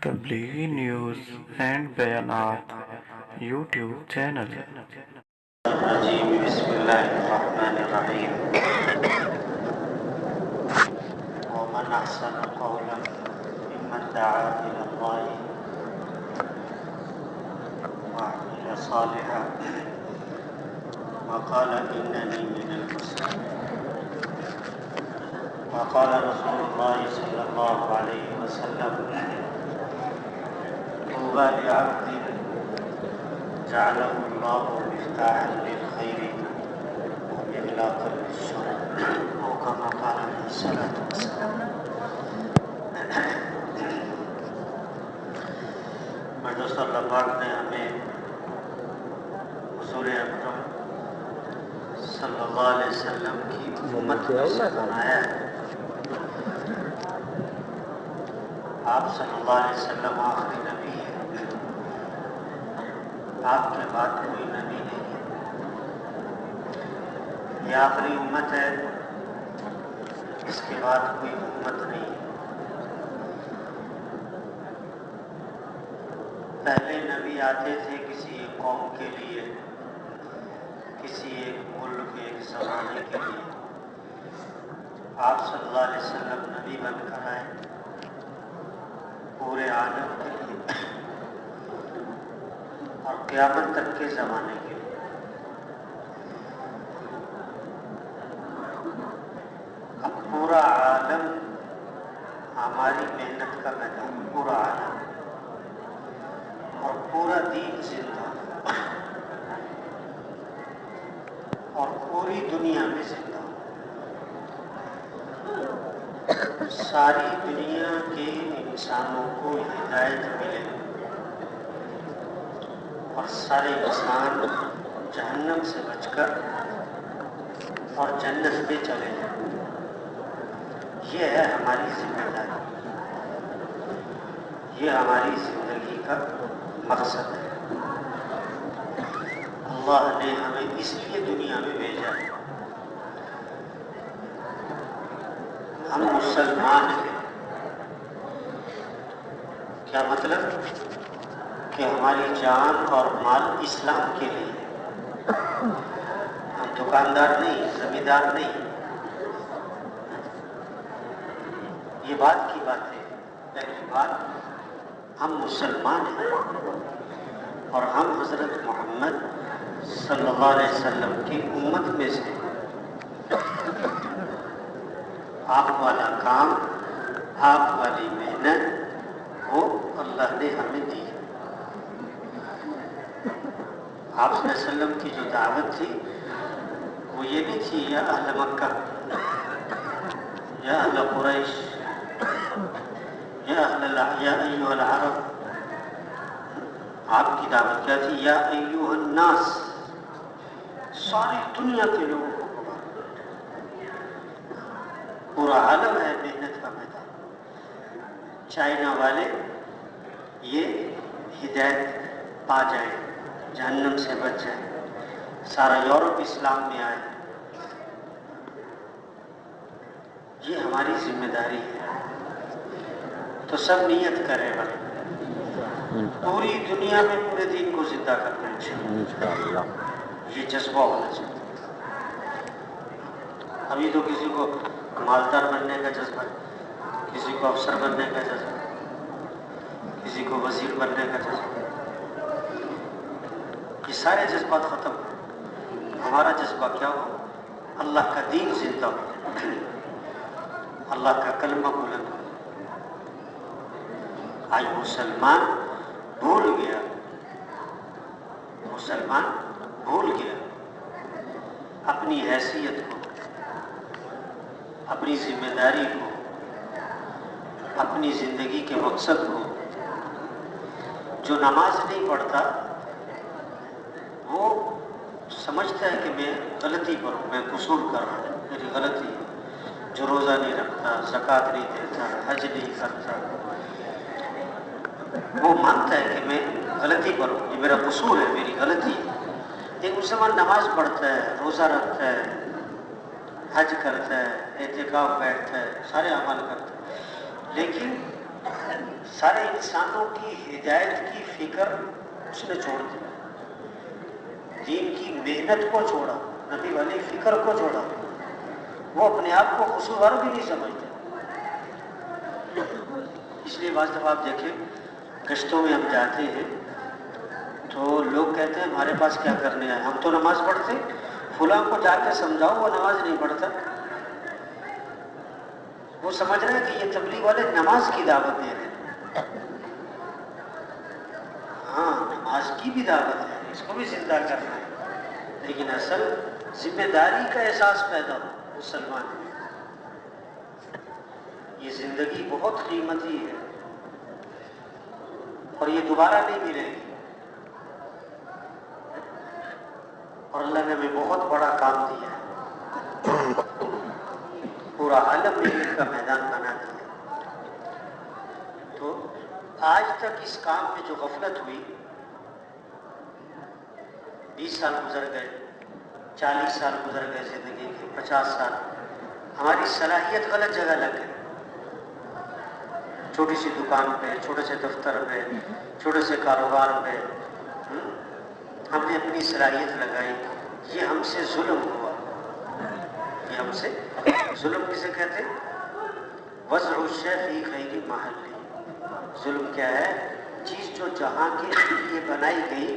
Tablighi news and بیانات YouTube channel. بسم اللہ الرحمن الرحیم ومن احسن قولا ممن دعا الى اللہ وعمل صالحا وقال اننی من المسلمین وقال رسول اللہ صلی اللہ علیہ وسلم طوبى لعبد جعله الله مفتاحا للخير ومغلاقا للشر او كما قال عليه الصلاة والسلام۔ میں دوستو، اللہ پاک نے ہمیں حضور اکرم صلی اللہ علیہ وسلم کی امت میں سے بنایا ہے۔ آپ صلی اللہ علیہ وسلم آخری نبی ہے، آپ کے بعد کوئی نبی نہیں ہے، یہ آخری امت ہے، اس کے بعد کوئی امت نہیں ہے۔ پہلے نبی آتے تھے کسی ایک قوم کے لیے، کسی ایک ملک، ایک زمانے کے لیے۔ آپ صلی اللہ علیہ وسلم نبی بن کر آئے پورے عالم کے لیے اور قیامت تک کے زمانے کے لیے۔ اب پورا عالم ہماری محنت کا میدان، پورا عالم اور پورا دین زندہ اور پوری دنیا میں زندہ۔ ساری دنیا کے انسانوں کو ہدایت ملے اور سارے انسان جہنم سے بچ کر اور جنت پہ چلے جائیں، یہ ہے ہماری ذمہ داری، یہ ہماری زندگی کا مقصد ہے۔ اللہ نے ہمیں اس لیے دنیا میں بھیجا ہے، ہم مسلمان ہیں۔ کیا مطلب؟ کہ ہماری جان اور مال اسلام کے لیے، ہم دکاندار نہیں، زمیندار نہیں۔ یہ بات کی بات ہے، پہلی بات ہم مسلمان ہیں اور ہم حضرت محمد صلی اللہ علیہ وسلم کی امت میں سے۔ آپ والا کام، آپ والی محنت وہ اللہ نے ہمیں دی۔ آپ صلی اللہ علیہ وسلم کی جو دعوت تھی وہ یہ نہیں تھی یا اہل مکہ، یا اہل قریش، یا ایھا العرب۔ آپ کی دعوت کیا تھی؟ یا ایھا الناس، ساری دنیا کے لوگوں کو پورا عالم ہے محنت کا میدان۔ چائنا والے یہ ہدایت پا جائیں، جہنم سے بچ جائیں، سارا یورپ اسلام میں آئے، یہ ہماری ذمہ داری ہے۔ تو سب نیت کریں بھائی، پوری دنیا میں پورے دین کو زندہ کرنا انشاءاللہ، یہ جذبہ ہونا چاہیے۔ ابھی تو کسی کو مالدار بننے کا جذبہ ہے، کسی کو افسر بننے کا جذبہ ہے، کسی کو وزیر بننے کا جذبہ ہے۔ یہ سارے جذبات ختم ہو۔ ہمارا جذبہ کیا ہو؟ اللہ کا دین زندہ ہو، اللہ کا کلمہ بلند ہو۔ آج مسلمان بھول گیا، مسلمان بھول گیا اپنی حیثیت کو، اپنی ذمہ داری کو، اپنی زندگی کے مقصد کو۔ جو نماز نہیں پڑھتا وہ سمجھتا ہے کہ میں غلطی پر ہوں، میں قصور کر رہا ہوں، میری غلطی ہے۔ جو روزہ نہیں رکھتا، زکوٰۃ نہیں دیتا، حج نہیں کرتا، وہ مانتا ہے کہ میں غلطی پر ہوں، یہ میرا قصور ہے، میری غلطی ہے۔ ایک مسلمان نماز پڑھتا ہے، روزہ رکھتا ہے، حج کرتا ہے، اعتکاف بیٹھتا ہے، سارے اعمال کرتا ہے، لیکن سارے انسانوں کی ہدایت کی فکر اس نے چھوڑ دی، دین کی محنت کو چھوڑا، نبی والی فکر کو چھوڑا، وہ اپنے آپ کو قصوروار بھی نہیں سمجھتے۔ اس لیے بعض دفعہ آپ دیکھیں کشتوں میں ہم جاتے ہیں تو لوگ کہتے ہیں ہمارے پاس کیا کرنے ہیں، ہم تو نماز پڑھتے، فلاں کو جا کے سمجھاؤ وہ نماز نہیں پڑھتا۔ وہ سمجھ رہے ہیں کہ یہ تبلیغ والے نماز کی دعوت دے رہے ہیں۔ ہاں نماز کی بھی دعوت ہے، اس کو بھی زندہ کرنا ہے، لیکن اصل ذمہ داری کا احساس پیدا ہو مسلمان میں۔ یہ زندگی بہت قیمتی ہے اور یہ دوبارہ نہیں ملے گی، اور اللہ نے ہمیں بہت بڑا کام دیا ہے، پورا عالم علم کا میدان بنا دیا۔ تو آج تک اس کام میں جو غفلت ہوئی، 20 سال گزر گئے، 40 سال گزر گئے زندگی کے، 50 سال، ہماری صلاحیت غلط جگہ لگ گئی، چھوٹی سی دکان پہ، چھوٹے سے دفتر پہ، چھوٹے سے کاروبار پہ ہم نے اپنی صلاحیت لگائی، یہ ہم سے ظلم ہوا، یہ ہم سے ظلم کسے کہتے ہیں؟ وضع الشیء فی غیر محلہ۔ ظلم کیا ہے؟ چیز جو جہاں کے لیے بنائی گئی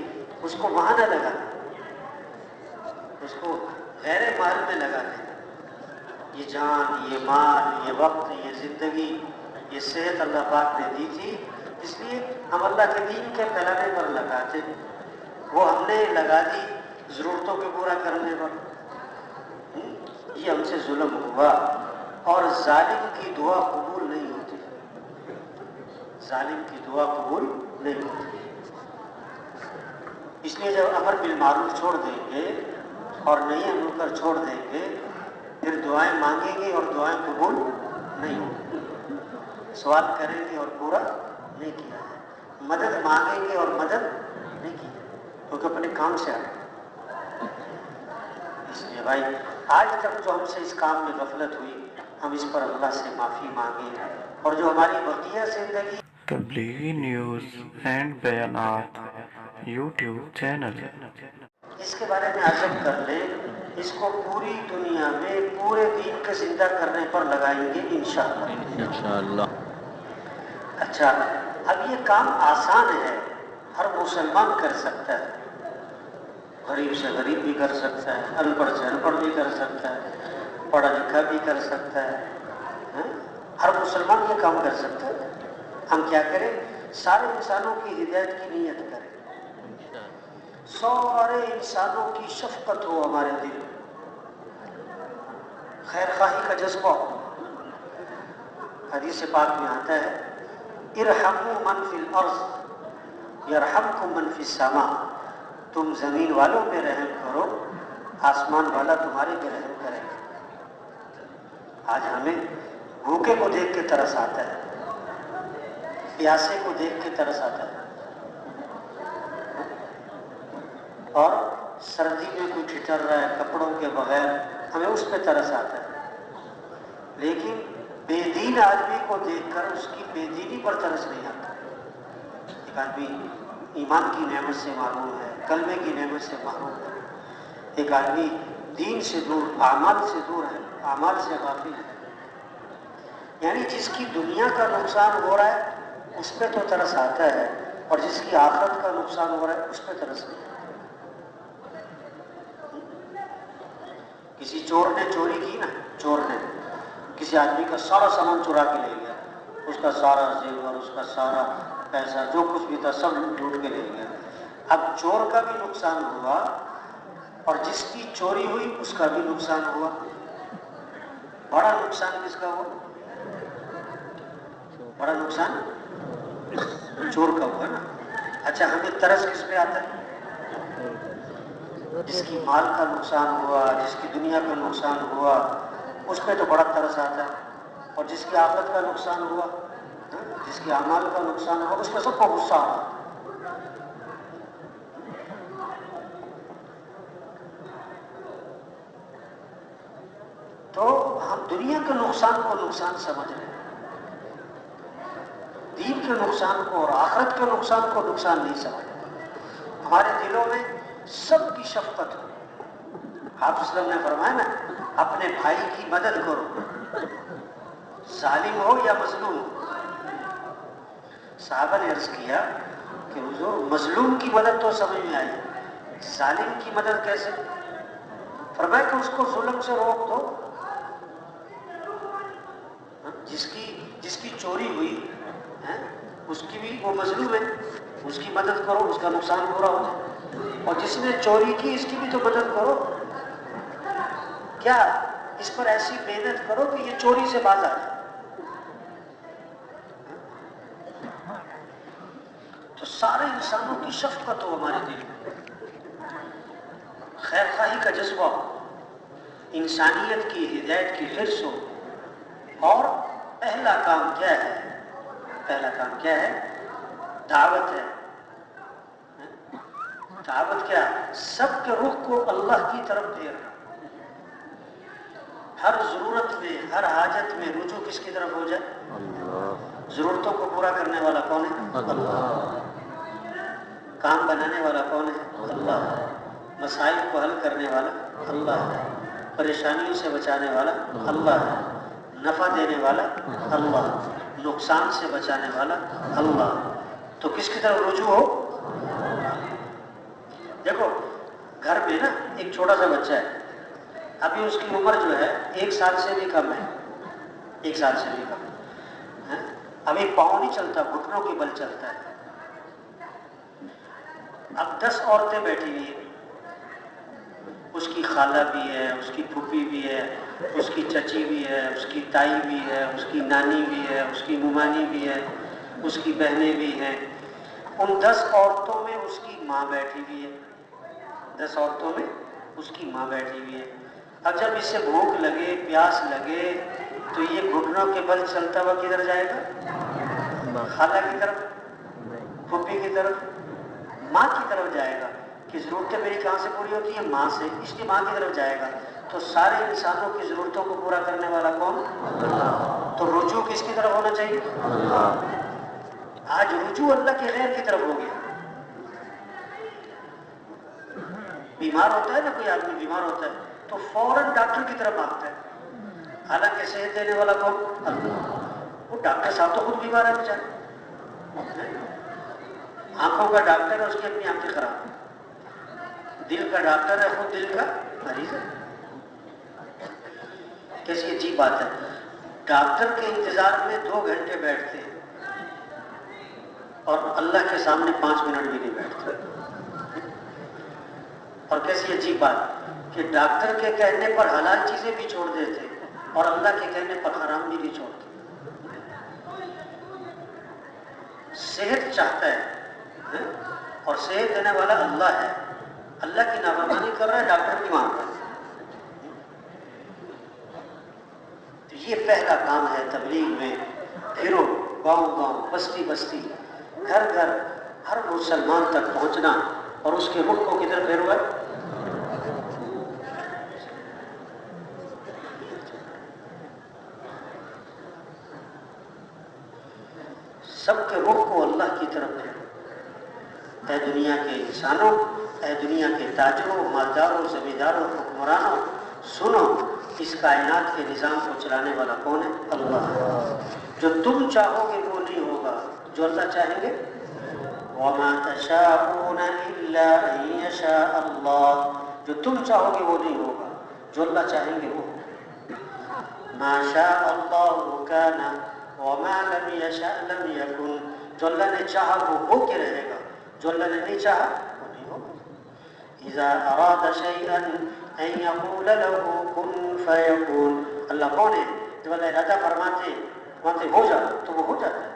اس کو وہاں نہ لگا دیں، اس کو غیر محل میں لگا دیں۔ یہ جان، یہ مال، یہ وقت، یہ زندگی، یہ صحت اللہ پاک نے دی تھی، اس لیے ہم اللہ کے دین کے پھیلانے پر لگاتے، وہ ہم نے لگا دی ضرورتوں کو پورا کرنے پر۔ یہ ہم سے ظلم ہوا، اور ظالم کی دعا قبول نہیں ہوتی، ظالم کی دعا قبول نہیں ہوتی۔ اس لیے جب امر بالمعروف چھوڑ دیں گے اور نہی عن منکر چھوڑ دیں گے، پھر دعائیں مانگیں گے اور دعائیں قبول نہیں ہوں گی، سوال کریں گے اور پورا نہیں کیا ہے، مدد مانگیں گے اور مدد نہیں کی ہے، کیونکہ اپنے کام سے آئے۔ اس لیے بھائی آج تک جو ہم سے اس کام میں غفلت ہوئی، ہم اس پر اللہ سے معافی مانگیں، اور جو ہماری بقیہ زندگی تبلیغی نیوز اینڈ بیانات یوٹیوب چینل۔ اس کے بارے میں عزم کر لیں، اس کو پوری دنیا میں پورے دین کے زندہ کرنے پر لگائیں گے انشاءاللہ۔ انشاءاللہ۔ اچھا، اب یہ کام آسان ہے، ہر مسلمان کر سکتا ہے، غریب سے غریب بھی کر سکتا ہے، ان پڑھ سے ان پڑھ بھی کر سکتا ہے، پڑھا لکھا بھی کر سکتا ہے، ہر مسلمان یہ کام کر سکتا ہے۔ ہم کیا کریں؟ سارے انسانوں کی ہدایت کی نیت کریں، سارے انسانوں کی شفقت ہو ہمارے دل میں، خیر خواہی کا جذبہ ہو۔ حدیث پاک میں آتا ہے ارحموا من فی الارض یرحمکم من فی السماء، تم زمین والوں پہ رحم کرو، آسمان والا تمہارے پہ رحم کرے گا۔ آج ہمیں بھوکے کو دیکھ کے ترس آتا ہے، پیاسے کو دیکھ کے ترس آتا ہے، اور سردی میں کوئی ٹھٹر رہا ہے کپڑوں کے بغیر، ہمیں اس پہ ترس آتا ہے، لیکن بے دین آدمی کو دیکھ کر اس کی بے دینی پر ترس نہیں آتا۔ ایک آدمی ایمان کی نعمت سے محروم ہے، کلمے کی نعمت سے محروم ہے، ایک آدمی دین سے دور، اعمال سے دور ہے، اعمال سے غافل ہے، یعنی جس کی دنیا کا نقصان ہو رہا ہے اس پہ تو ترس آتا ہے، اور جس کی آخرت کا نقصان ہو رہا ہے اس پہ ترس نہیں آتا۔ کسی چور نے چوری کی نا، چور نے کسی آدمی کا سارا سامان چرا کے لے گیا، اس کا سارا زیور، اس کا سارا پیسہ، جو کچھ بھی تھا سب لوٹ کے لے گیا۔ اب چور کا بھی نقصان ہوا اور جس کی چوری ہوئی اس کا بھی نقصان ہوا، بڑا نقصان کس کا ہوا؟ بڑا نقصان چور کا ہوا نا۔ اچھا، ہمیں ترس کس پہ آتا ہے؟ جس کی مال کا نقصان ہوا، جس کی دنیا کا نقصان ہوا، اس پہ تو بڑا ترس آتا ہے، اور جس کی آخرت کا نقصان ہوا، جس کی اعمال کا نقصان ہوا، اس پہ سب کو غصہ آتا ہے۔ تو ہم دنیا کے نقصان کو نقصان سمجھ رہے ہیں، دین کے نقصان کو اور آخرت کے نقصان کو نقصان نہیں سمجھتا. ہمارے دلوں میں سب کی شفقت ہو. آپ وسلم نے فرمایا نا اپنے بھائی کی مدد کرو، ظالم ہو یا مظلوم ہو. صحابہ نے عرض کیا کہ حضور مظلوم کی مدد تو سمجھ میں آئی، ظالم کی مدد کیسے؟ فرمایا کہ اس کو ظلم سے روک دو. جس کی چوری ہوئی ہے اس کی بھی وہ مظلوم ہے، اس کی مدد کرو، اس کا نقصان پورا ہو جائے. اور جس نے چوری کی اس کی بھی تو مدد کرو. کیا اس پر ایسی محنت کرو کہ یہ چوری سے باز آ جائے. تو سارے انسانوں کی شفقت ہو ہمارے دل میں، خیر خواہی کا جذبہ ہو، انسانیت کی ہدایت کی حرص ہو. اور پہلا کام کیا ہے؟ پہلا کام کیا ہے؟ دعوت ہے. دعوت کیا؟ سب کے رخ کو اللہ کی طرف پھیرنا. ہر ضرورت میں، ہر حاجت میں رجوع کس کی طرف ہو جائے؟ ضرورتوں کو پورا کرنے والا کون ہے؟ اللہ. کام بنانے والا کون ہے؟ اللہ. مسائل کو حل کرنے والا اللہ ہے. پریشانیوں سے بچانے والا اللہ ہے. نفع دینے والا اللہ، نقصان سے بچانے والا اللہ. تو کس کی طرف رجوع ہو؟ دیکھو گھر میں نا ایک چھوٹا سا بچہ ہے، ابھی اس کی عمر جو ہے 1 سال سے بھی کم ہے. 1 سال سے بھی کم ہے. ابھی پاؤں نہیں چلتا، گھٹنوں کے بل چلتا ہے. اب 10 عورتیں بیٹھی ہوئی ہیں، اس کی خالہ بھی ہے، اس کی پھوپھی بھی ہے، اس کی چچی بھی ہے، اس کی تائی بھی ہے، اس کی نانی بھی ہے، اس کی ممانی بھی ہے، اس کی بہنیں بھی ہیں. ان 10 عورتوں میں اس کی ماں بیٹھی ہوئی ہے. 10 عورتوں میں اس کی ماں بیٹھی ہوئی ہے. اب جب اسے بھوک لگے، پیاس لگے، تو یہ گھٹنوں کے بل چلتا ہوا کدھر جائے گا؟ خالہ کی طرف، پھوپھی کی طرف، ماں کی طرف جائے گا کہ ضرورتیں میری کہاں سے پوری ہوتی ہیں؟ ماں سے. اس کی ماں کی طرف جائے گا. تو سارے انسانوں کی ضرورتوں کو پورا کرنے والا کون؟ تو رجوع کس کی طرف ہونا چاہیے؟ آج رجوع اللہ کے غیر کی طرف ہو گیا. بیمار ہوتا ہے نا، کوئی آدمی بیمار ہوتا ہے تو فوراً ڈاکٹر کی طرف بھاگتا ہے، حالانکہ صحت دینے والا کون؟ اللہ. وہ ڈاکٹر صاحب تو خود بیمار ہے بیچارے. آنکھوں کا ڈاکٹر ہے، اس کی اپنی آنکھیں خراب. دل کا ڈاکٹر ہے، خود دل کا مریض ہے. کیسی عجیب بات ہے. ڈاکٹر کے انتظار میں 2 گھنٹے بیٹھتے ہیں اور اللہ کے سامنے 5 منٹ بھی نہیں بیٹھتے. اور کیسی عجیب بات کہ ڈاکٹر کے کہنے پر حلال چیزیں بھی چھوڑ دیتے اور اللہ کے کہنے پر حرام بھی نہیں چھوڑتے. صحت چاہتا ہے اور صحت دینے والا اللہ ہے. اللہ کی نافرمانی کر رہا ہے، ڈاکٹر کی مانگ رہا ہے. تو یہ پہلا کام ہے تبلیغ میں. پھرو گاؤں گاؤں، بستی بستی، گھر گھر، ہر مسلمان تک پہنچنا اور اس کے رخ کو کدھر پھیرو ہے؟ سب کے رخ کو اللہ کی طرف پھیرو. اے دنیا کے انسانوں، اے دنیا کے تاجروں، مالداروں، زمینداروں، حکمرانوں، سنو اس کائنات کے نظام کو چلانے والا کون ہے؟ اللہ. جو تم چاہو گے وہ نہیں ہوگا، جو اللہ چاہیں گے. وَمَا تَشَاءُونَ إِلَّا أَن يَشَاءَ اللَّهُ. جو تم چاہو گے وہ نہیں ہوگا، جو اللہ چاہیں گے وہ ہوگا. مَا شَاءَ اللَّهُ كَانَ وَمَا لَمْ يَشَاء لَمْ يَكُنْ. جو اللہ نے چاہا وہ ہو کے رہے گا، جو اللہ نے نہیں چاہا وہ نہیں ہوگا. اذا اراد شيئا ان يقول له كن فيكون. اللہ کون ہے؟ جب اللہ ارادہ فرماتے ہو جا تو وہ ہو جاتا ہے.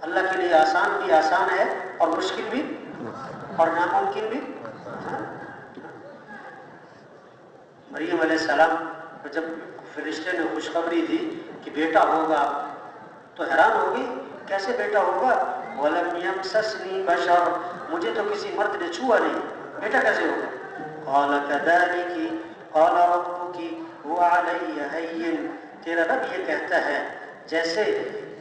اللہ کے لیے آسان بھی آسان ہے اور مشکل بھی اور ناممکن بھی. مریم علیہ السلام کو جب فرشتے نے خوشخبری دی کہ بیٹا ہوگا تو حیران ہوگی، کیسے بیٹا ہوگا؟ وَلَمْ يَمْسَسْنِي بَشَرٌ. مجھے تو کسی مرد نے چھوا نہیں، بیٹا کیسے ہوگا؟ قَالَ كَذَلِكِ قَالَ رَبُّكِ هُوَ عَلَيَّ هَيِّنٌ. تیرا رب یہ کہتا ہے جیسے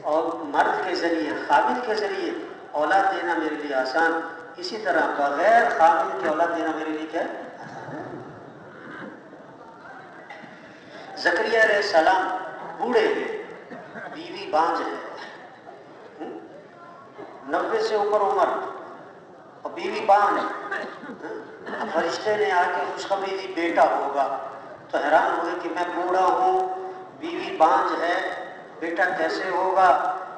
اور مرد کے ذریعے خامد کے ذریعے اولاد دینا میرے لیے آسان، اسی طرح بغیر خامد کے اولاد دینا میرے لیے کیا ہے؟ زکریا علیہ السلام بوڑھے ہیں، بیوی بانج ہے، 90 سے اوپر عمر اور بیوی بانج، فرشتے نے آ کے خوشخبری دی بیٹا ہوگا، تو حیران ہوئے کہ میں بوڑھا ہوں، بیوی بانج ہے، بیٹا کیسے ہوگا؟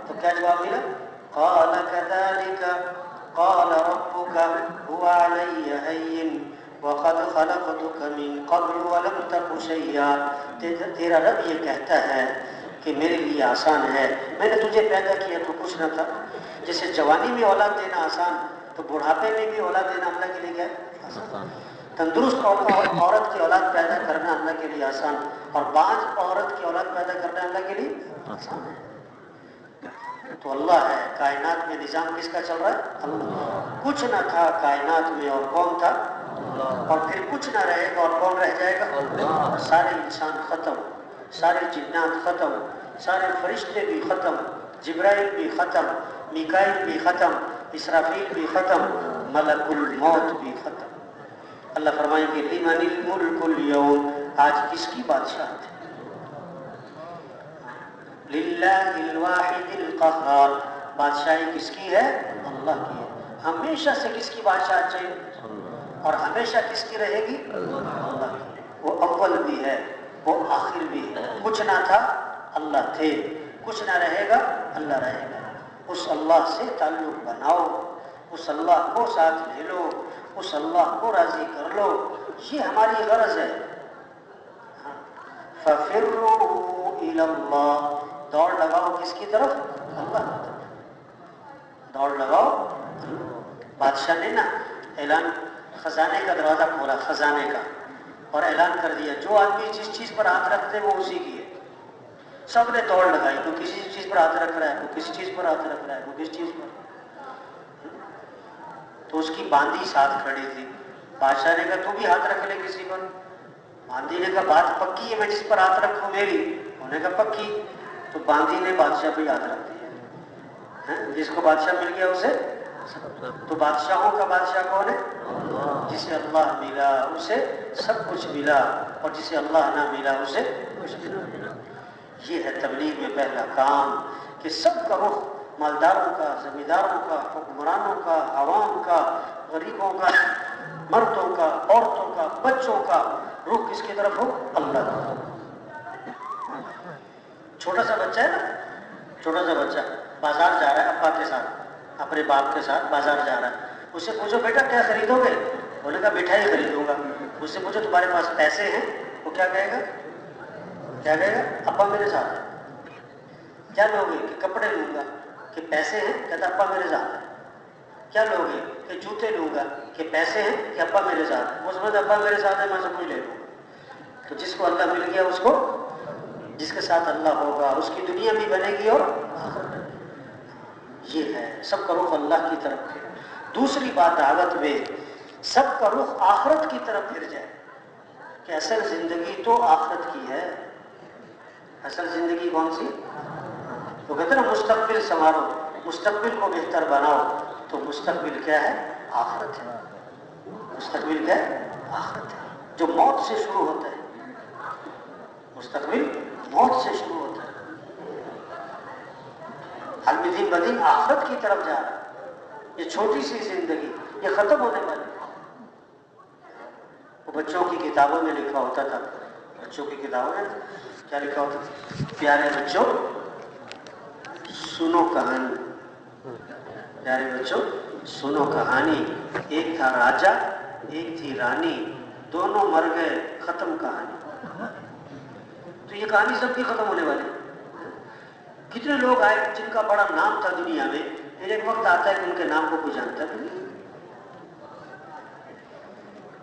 تو کیا جواب ملا؟ قال كذلك قال ربك هو علي هين وقد خلقتك من قبل ولم تك شيئا، تیرا رب یہ کہتا ہے کہ میرے لیے آسان ہے، میں نے تجھے پیدا کیا تو کچھ نہ تھا۔ جیسے جوانی میں اولاد دینا آسان، تو بڑھاپے میں بھی اولاد دینا اللہ کے لیے کیا ہے؟ آسان۔ تندرست عورت کی اولاد پیدا کرنا اللہ کے لیے آسان، اور بانج عورت کی اولاد پیدا کرنا اللہ کے لیے آسان ہے۔ تو اللہ ہے، کائنات میں نظام کس کا چل رہا ہے؟ اللہ۔ کچھ نہ تھا کائنات میں اور کون تھا؟ اور پھر کچھ نہ رہے گا اور کون رہ جائے گا؟ سارے انسان ختم، سارے جنات ختم، سارے فرشتے بھی ختم، جبرائیل بھی ختم، میکائیل بھی ختم، اسرافیل بھی ختم، ملک الموت بھی ختم۔ اللہ فرمائیں گے لمن الملک اليوم، آج کس کی بادشاہت ہے؟ للہ الواحد القہار، بادشاہی کس کی ہے؟ اللہ کی ہے۔ ہمیشہ سے کس کی بادشاہت چاہیے؟ اور ہمیشہ کس کی رہے گی؟ اللہ کی۔ وہ اول بھی ہے، وہ آخر بھی ہے، کچھ نہ تھا اللہ تھے، کچھ نہ رہے گا اللہ رہے گا۔ اس اللہ سے تعلق بناؤ، اس اللہ کو ساتھ لے لو، اس اللہ کو راضی کر لو، یہ ہماری غرض ہے۔ فَفِرُّوا إِلَى اللَّهِ، دوڑ لگاؤ کس کی طرف؟ اللہ کی طرف دوڑ لگاؤ۔ بادشاہ نے نا اعلان، خزانے کا دروازہ کھولا، خزانے کا، اور اعلان کر دیا جو آدمی جس چیز پر ہاتھ رکھتے وہ اسی کی ہے۔ سب نے دوڑ لگائی، کوئی کسی چیز پر ہاتھ رکھ رہا ہے، کوئی کسی چیز پر ہاتھ رکھ رہا ہے، کوئی کسی چیز پر۔ تو اس کی باندھی ساتھ کھڑی تھی، بادشاہ نے کہا تو بھی ہاتھ رکھ لے کسی پر۔ باندھی نے کہا بات پکی ہے، میں جس پر ہاتھ رکھوں میری، انہوں نے کہا پکی۔ تو باندھی نے بادشاہ پہ ہاتھ رکھ دیا، جس کو بادشاہ مل گیا اسے۔ تو بادشاہوں کا بادشاہ کون ہے؟ جسے اللہ ملا اسے سب کچھ ملا، اور جسے اللہ نہ ملا اسے کچھ بھی نہ ملا۔ یہ ہے تبلیغ میں پہلا کام، کہ سب کا رخ مالداروں کا، زمینداروں کا، حکمرانوں کا، عوام کا، غریبوں کا، مردوں کا، عورتوں کا، بچوں کا رخ کس کی طرف ہو؟ اللہ کا۔ چھوٹا سا بچہ ہے نا، چھوٹا سا بچہ بازار جا رہا ہے ابا کے ساتھ، اپنے باپ کے ساتھ بازار جا رہا ہے، اس سے پوچھو بیٹا کیا خریدو گے؟ بولے گا مٹھائی خریدوں گا۔ اس سے پوچھو تمہارے پاس پیسے ہیں؟ وہ کیا کہے گا؟ کیا کہے گا؟ ابا میرے ساتھ ہے۔ کیا لوگے؟ کہ کپڑے لوں گا۔ کہ پیسے ہیں؟ کہتا ابا میرے ساتھ ہے۔ کیا لوگے؟ کہ جوتے لوں گا۔ کہ پیسے ہیں؟ کہ ابا میرے ساتھ ہے۔ وہ سمجھتا ابا میرے ساتھ ہے میں سب کچھ لے لوں گا۔ تو جس کو اللہ مل گیا اس کو، جس کے ساتھ اللہ ہوگا اس کی دنیا بھی بنے گی اور آخرت بھی۔ یہ ہے سب کا رخ اللہ کی طرف ہے۔ دوسری بات دعوت میں سب کا رخ آخرت کی طرف پھر جائے، کہ اصل زندگی تو آخرت کی ہے۔ اصل زندگی کون سی؟ تو کہتے ہیں نا مستقبل سنوارو، مستقبل کو بہتر بناؤ، تو مستقبل کیا ہے؟ آخرت ہے۔ مستقبل کیا ہے؟ آخرت ہے، جو موت سے شروع ہوتا ہے۔ مستقبل موت سے شروع ہوتا ہے، حال میں دن بدن آخرت کی طرف جا رہا ہے۔ یہ چھوٹی سی زندگی یہ ختم ہونے والی ہے۔ وہ بچوں کی کتابوں میں لکھا ہوتا تھا، بچوں کی کتابوں میں کیا لکھا ہوتا تھا؟ پیارے بچوں سنو کہانی، پیارے بچوں سنو کہانی، ایک تھا راجا ایک تھی رانی، دونوں مر گئے ختم کہانی۔ تو یہ کہانی سب کی ختم ہونے والی ہے۔ کتنے لوگ آئے جن کا بڑا نام تھا دنیا میں، پھر ایک وقت آتا ہے کہ ان کے نام کو کوئی جانتا بھی نہیں۔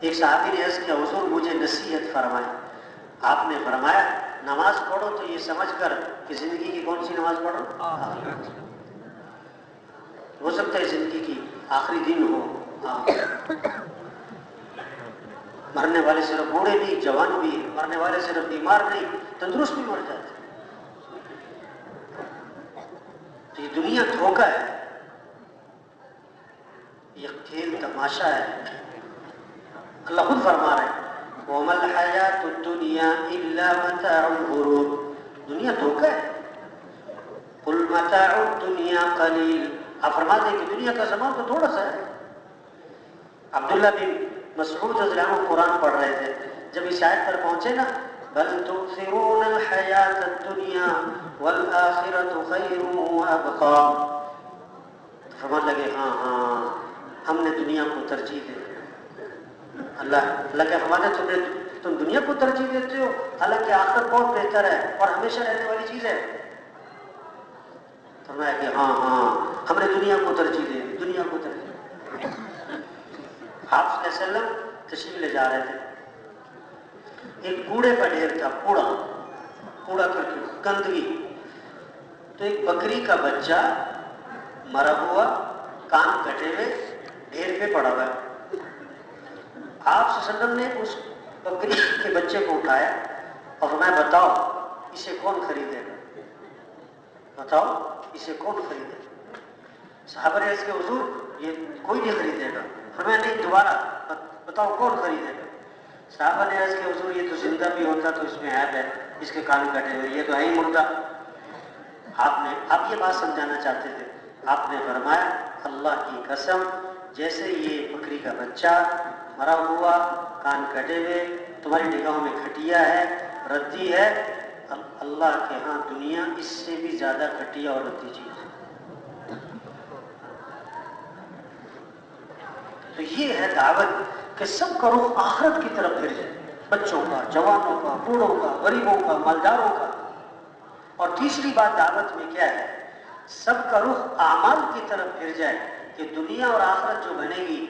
ایک صحابی نے عرض کیا حضور مجھے نصیحت فرمائیں۔ آپ نے فرمایا نماز پڑھو تو یہ سمجھ کر کہ زندگی کی کون سی نماز پڑھو؟ ہو سکتا ہے زندگی کی آخری دن ہو، مرنے والے صرف بوڑھے بھی، جوان بھی، مرنے والے صرف بیمار نہیں، تندرست بھی مر جاتے ہیں۔ یہ کھیل تماشا ہے. اللہ خود فرما رہے ہیں وَمَا الْحَيَاةُ الدُّنْيَا إِلَّا مَتَاعُ الْغُرُورِ. دنیا دھوکہ ہے. قُلْ مَتَاعُ الدُّنْيَا قَلِيلٌ. آپ فرماتے ہیں کہ دنیا کا زمان تو تھوڑا سا ہے. عبداللہ بن مسعود رضی اللہ عنہ قرآن پڑھ رہے تھے. جب اس آیت پر پہنچے نا بَلْ تُؤْثِرُونَ الْحَيَاةَ الدُّنْيَا وَالْآخِرَةُ خَيْرٌ وَأَبْقَىٰ. فرمانے لگے ہاں ہم نے دنیا کو ترجیح دی. اللہ کیا فرماتے ہیں تم دنیا کو ترجیح دیتے ہو حالانکہ آخرت بہت بہتر ہے اور ہمیشہ رہنے والی چیز ہے. فرمایا کہ ہاں ہم نے دنیا کو ترجیح دی. دنیا کو ترجیح. آپ صلی اللہ علیہ وسلم تشریف لے جا رہے تھے. ایک کوڑے کا ڈھیر تھا. کوڑا کرکٹ گندگی. تو ایک بکری کا بچہ مرا ہوا کان کٹے ہوئے ڈھیر پہ پڑا ہوا ہے. آپ صلی اللہ علیہ وسلم نے اس بکری کے بچے کو اٹھایا اور میں بتاؤ اسے کون خریدے گا. بتاؤ اسے کون خریدے گا. صحابہ نے اس کے حضور یہ کوئی نہیں خریدے گا. فرمایا نہیں دوبارہ بتاؤ کون خریدے گا. صحابہ نے اس کے حضور یہ تو زندہ بھی ہوتا تو اس میں عیب ہے. اس کے کان کٹے ہوئے یہ تو ہے ہی مردہ. آپ یہ بات سمجھانا چاہتے تھے. آپ نے فرمایا اللہ کی قسم جیسے یہ بکری کا بچہ مرا ہوا کان کٹے ہوئے تمہاری نگاہوں میں گھٹیا ہے ردی ہے اللہ کے ہاں دنیا اس سے بھی زیادہ گھٹیا اور ردی چیز ہے. تو یہ ہے دعوت کہ سب کا رخ آخرت کی طرف پھر جائے. بچوں کا جوانوں کا بوڑھوں کا غریبوں کا مالداروں کا. اور تیسری بات دعوت میں کیا ہے سب کا رخ اعمال کی طرف پھر جائے کہ دنیا اور آخرت جو بنے گی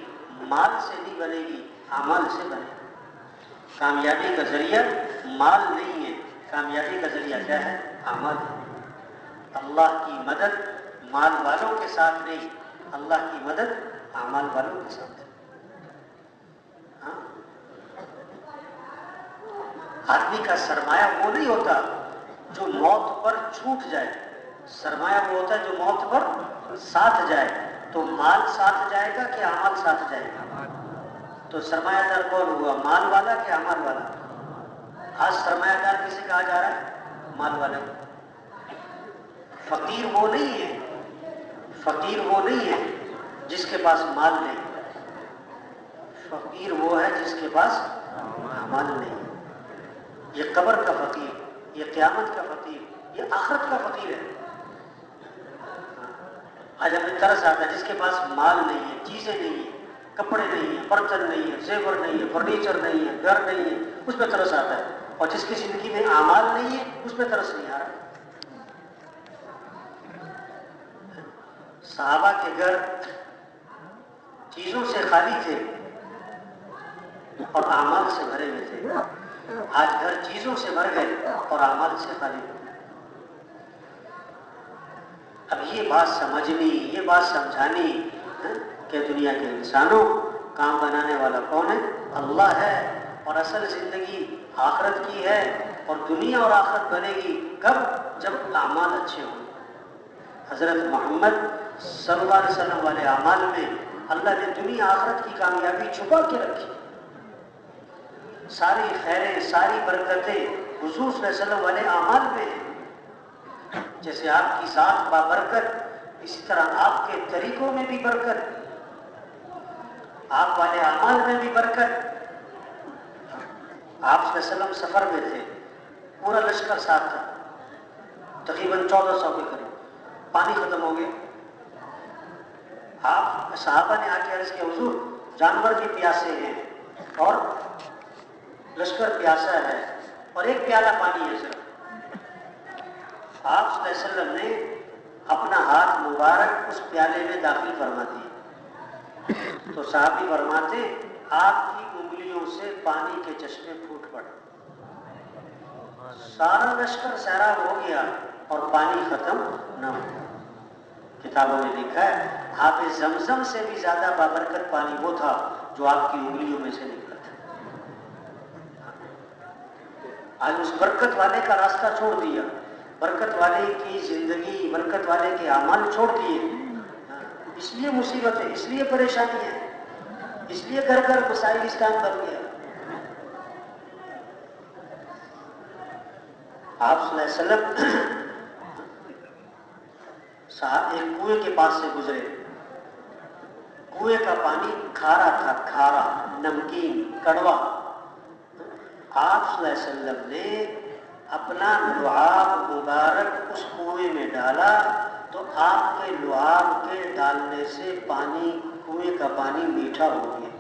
مال سے نہیں بنے گی اعمال سے بنے گی. کامیابی کا ذریعہ مال نہیں ہے. کامیابی کا ذریعہ کیا ہے اعمال ہے. اللہ کی مدد مال والوں کے ساتھ نہیں. اللہ کی مدد اعمال والوں کے ساتھ ہے. آدمی کا سرمایہ وہ نہیں ہوتا جو موت پر چھوٹ جائے. سرمایہ وہ ہوتا ہے جو موت پر ساتھ جائے. تو مال ساتھ جائے گا کہ اعمال ساتھ جائے گا. تو سرمایہ دار کون ہوا مال والا کہ اعمال والا. آج سرمایہ دار کسے کہا جا رہا ہے مال والا. فقیر وہ نہیں ہے. فقیر وہ نہیں ہے جس کے پاس مال نہیں. فقیر وہ ہے جس کے پاس مال نہیں. یہ قبر کا فقیر یہ قیامت کا فقیر یہ آخرت کا فقیر ہے. آج ہمیں ترس آتا ہے جس کے پاس مال نہیں ہے چیزیں نہیں ہیں کپڑے نہیں ہیں برتن نہیں ہے زیور نہیں ہے فرنیچر نہیں ہے گھر نہیں ہے اس پہ ترس آتا ہے. اور جس کی زندگی میں اعمال نہیں ہے اس پہ ترس نہیں آ رہا. صحابہ کے گھر چیزوں سے خالی تھے اور اعمال سے بھرے ہوئے تھے. آج گھر چیزوں سے بھر گئے اور اعمال سے خالی ہوئے. اب یہ بات سمجھنی یہ بات سمجھانی کہ دنیا کے انسانوں کام بنانے والا کون ہے اللہ ہے. اور اصل زندگی آخرت کی ہے. اور دنیا اور آخرت بنے گی کب جب اعمال اچھے ہوں. حضرت محمد صلی اللہ علیہ وسلم والے اعمال میں اللہ نے دنیا آخرت کی کامیابی چھپا کے رکھی. ساری خیریں ساری برکتیں حضور صلی اللہ علیہ وسلم والے اعمال میں ہیں. جیسے آپ کی ذات بابرکت اسی طرح آپ کے طریقوں میں بھی برکت. آپ والے اعمال میں بھی برکت. آپ صلی اللہ علیہ وسلم سفر میں تھے پورا لشکر ساتھ تھا تقریباً 1400 کے قریب. پانی ختم ہو گیا. آپ صحابہ نے آ کے عرض کیا حضور جانور بھی پیاسے ہیں اور لشکر پیاسا ہے اور ایک پیالہ پانی ہے صرف. آپ صلی اللہ علیہ وسلم نے اپنا ہاتھ مبارک اس پیالے میں داخل فرما دیا. تو صحابی فرماتے آپ کی انگلیوں سے پانی کے چشمے پھوٹ پڑے. سارا لشکر سیراب ہو گیا اور پانی ختم نہ ہوا. کتابوں میں لکھا ہے آب زمزم سے بھی زیادہ بابرکت پانی وہ تھا جو آپ کی انگلیوں میں سے نکلا تھا. آج اس برکت والے کا راستہ چھوڑ دیا. برکت والے کی زندگی برکت والے کے اعمال چھوڑ دیے. اس لیے مصیبت ہے، اس لیے پریشانی ہے، اس لیے گھر گھر مسائل اسلام بن گیا۔ آپ صلی اللہ علیہ وسلم صاحب ایک کنویں کے پاس سے گزرے، کنویں کا پانی کھارا تھا، کھارا، نمکین، کڑوا۔ آپ صلی اللہ علیہ وسلم نے اپنا لعاب مبارک اس کنویں میں ڈالا تو آپ کے لعاب کے ڈالنے سے پانی، کنویں کا پانی میٹھا ہو گیا۔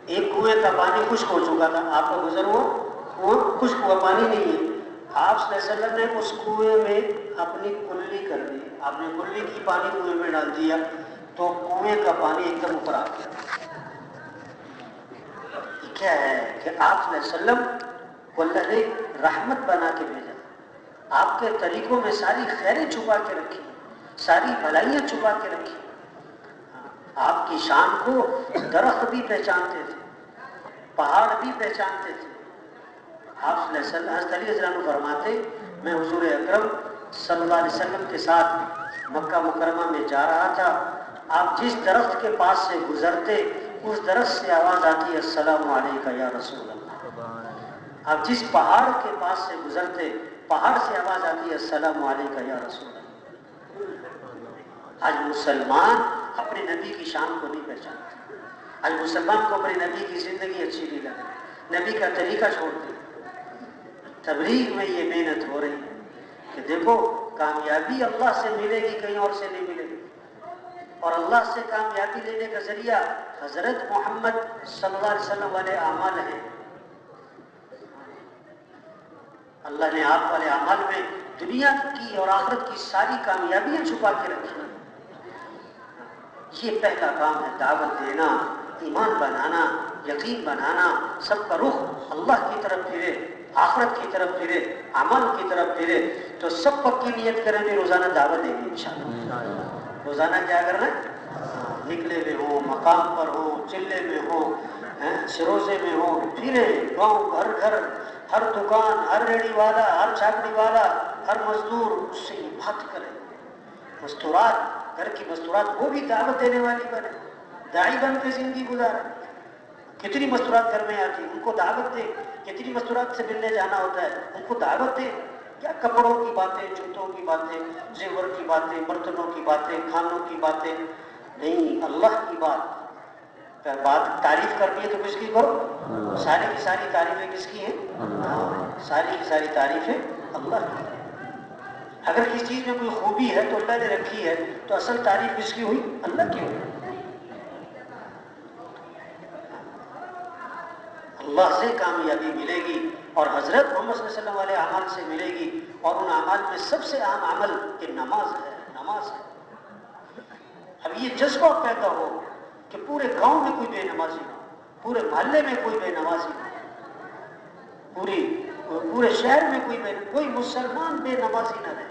ایک کنویں کا پانی خشک ہو چکا تھا، آپ کا گزر ہوا، کنواں خشک ہوا، پانی نہیں ہے۔ آپ صلی اللہ علیہ وسلم نے اس کنویں میں اپنی کلی کر دی، آپ نے کلی کی پانی کنویں میں ڈال دیا تو کنویں کا پانی ایک دم اوپر آ گیا۔ یہ کیا ہے کہ آپ صلی اللہ علیہ وسلم کو اللہ نے رحمت بنا کے بھیجا، آپ کے طریقوں میں ساری خیریں چھپا کے رکھی، ساری بھلائیاں چھپا کے رکھی۔ آپ کی شان کو درخت بھی پہچانتے تھے، پہاڑ بھی پہچانتے تھے۔ آپ صلی اللہ علیہ وسلم، حضرت علی رضی اللہ عنہ فرماتے، میں حضور اکرم صلی اللہ علیہ وسلم کے ساتھ مکہ مکرمہ میں جا رہا تھا، آپ جس درخت کے پاس سے گزرتے اس درخت سے آواز آتی ہے السلام علیکہ یا رسول اللہ۔ آپ جس پہاڑ کے پاس سے گزرتے پہاڑ سے آواز آتی ہے السلام علیکہ یا رسول اللہ۔ آج مسلمان اپنے نبی کی شان کو نہیں پہچانتے، آج مسلمان کو اپنے نبی کی زندگی اچھی نہیں لگتی، نبی کا طریقہ چھوڑتے۔ تبلیغ میں یہ محنت ہو رہی ہے کہ دیکھو کامیابی اللہ سے ملے گی، کہیں اور سے نہیں ملے گی، اور اللہ سے کامیابی لینے کا ذریعہ حضرت محمد صلی اللہ علیہ وسلم والے اعمال ہیں۔ اللہ نے آپ والے اعمال میں دنیا کی اور آخرت کی ساری کامیابیاں چھپا کے رکھی ہیں۔ یہ پہلا کام ہے، دعوت دینا، ایمان بنانا، یقین بنانا، سب کا رخ اللہ کی طرف پھرے، آخرت کی طرف پھرے، عمل کی طرف پھرے۔ تو سب پکی نیت کریں بھی روزانہ دعوت دیں گے انشاءاللہ۔ روزانہ کیا کرنا ہے؟ نکلے میں ہو، مقام پر ہو، چلے میں ہو، سروزے میں ہو، پھرے گاؤں گھر گھر، ہر دکان، ہر ریڑھی والا، ہر چھاپڑی والا، ہر مزدور، اس سے یہ بات کریں۔ مستورات، گھر کی مستورات، وہ بھی دعوت دینے والی بنے، داعی بن کے زندگی گزارے۔ کتنی مستورات گھر میں آتی، ان کو دعوت دے۔ کتنی مستورات سے ملنے جانا ہوتا ہے، ان کو دعوت دے۔ کیا کپڑوں کی باتیں، جوتوں کی باتیں، زیور کی باتیں، برتنوں کی باتیں، کھانوں کی باتیں نہیں، اللہ کی بات تعریف کرنی ہے تو کس کی کرو؟ ساری کی ساری تعریفیں کس کی ہیں؟ ساری کی ساری تعریفیں اللہ کی ہیں۔ اگر کسی چیز میں کوئی خوبی ہے تو اللہ نے رکھی ہے، تو اصل تعریف کس کی ہوئی؟ اللہ کی ہوئی۔ اللہ سے کامیابی ملے گی اور حضرت محمد صلی اللہ علیہ وسلم والے اعمال سے ملے گی، اور ان اعمال میں سب سے اہم عمل کہ نماز ہے، نماز ہے۔ اب یہ جذبہ پیدا ہو کہ پورے گاؤں میں کوئی بے نمازی نہ ہو، پورے محلے میں کوئی بے نمازی نہ ہو، پورے شہر میں کوئی مسلمان بے نمازی نہ رہے۔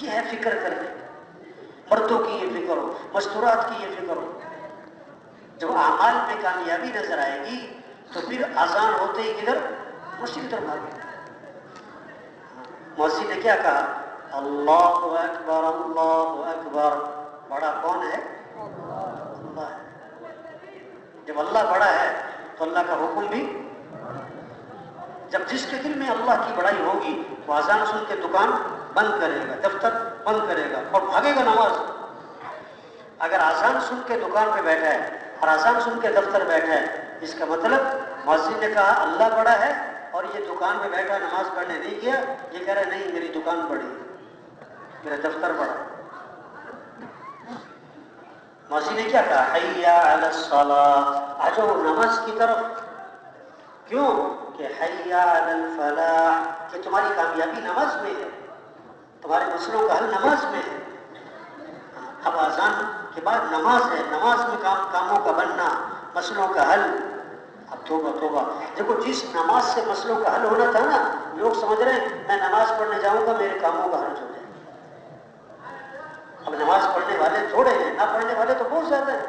یہ ہے فکر کرنے، مردوں کی یہ فکر ہو، مستورات کی یہ فکر ہو۔ جب اعمال میں کامیابی نظر آئے گی تو پھر اذان ہوتے ہی کدھر؟ مسجد کی طرف بھاگے۔ مؤذن نے کیا کہا؟ اللہ اکبر، اللہ اکبر۔ بڑا کون ہے؟ اللہ ہے۔ جب اللہ بڑا ہے تو اللہ کا حکم بھی، جب جس کے دل میں اللہ کی بڑائی ہوگی وہ اذان سن کے دکان بند کرے گا، دفتر بند کرے گا اور بھاگے گا نماز۔ اگر اذان سن کے دکان پہ بیٹھا ہے اور اذان سن کے دفتر بیٹھا ہے، اس کا مطلب مؤذن نے کہا اللہ بڑا ہے اور یہ دکان میں بیٹھا نماز پڑھنے نہیں گیا، یہ کہہ رہا نہیں میری دکان بڑی ہے، میرا دفتر بڑا۔ مؤذن نے کیا کہا؟ حی علی الصلاۃ، آ جاؤ نماز کی طرف۔ کیوں؟ کہ حی علی الفلاح، کہ تمہاری کامیابی نماز میں ہے، تمہارے مسئلوں کا حل نماز میں ہے۔ اب اذان کے بعد نماز ہے، نماز میں کاموں کا بننا، مسئلوں کا حل۔ اب توبہ توبہ، دیکھو جس نماز سے مسئلوں کا حل ہونا تھا نا، لوگ سمجھ رہے ہیں میں نماز پڑھنے جاؤں گا میرے کاموں کا حل ہو جائے۔ اب نماز پڑھنے والے تھوڑے ہیں، نہ پڑھنے والے تو بہت زیادہ ہیں۔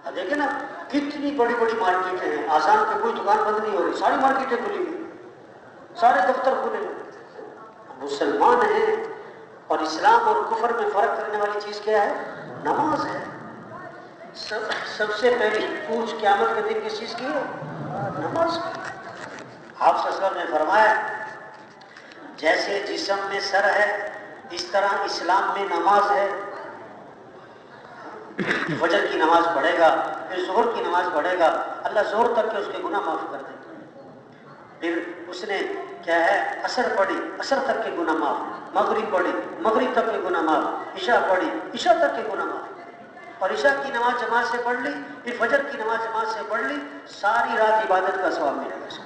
اب دیکھیں نا کتنی بڑی بڑی مارکیٹیں ہیں، آسان پہ کوئی دکان بند نہیں ہو رہی، ساری مارکیٹیں کھلی ہوئی، سارے دفتر کھلے ہوئے۔ مسلمان ہیں اور اسلام اور کفر میں فرق کرنے والی چیز کیا ہے؟ نماز ہے۔ سب سے پہلی پوچھ قیامت کے دن کس چیز کی ہے؟ نماز کی۔ آپ صلی اللہ علیہ وسلم نے فرمایا جیسے جسم میں سر ہے اس طرح اسلام میں نماز ہے۔ فجر کی نماز پڑھے گا، پھر ظہر کی نماز پڑھے گا، اللہ ظہر تک کے اس کے گناہ معاف کر دے گا۔ پھر اس نے کیا ہے عصر پڑھی، عصر تک کے گناہ معاف، مغرب پڑھی، مغرب تک کے گناہ معاف، عشاء پڑھی، عشاء تک کے گناہ معاف، اور عشاء کی نماز جماعت سے پڑھ لی، پھر فجر کی نماز جماعت سے پڑھ لی، ساری رات عبادت کا ثواب ملے گا۔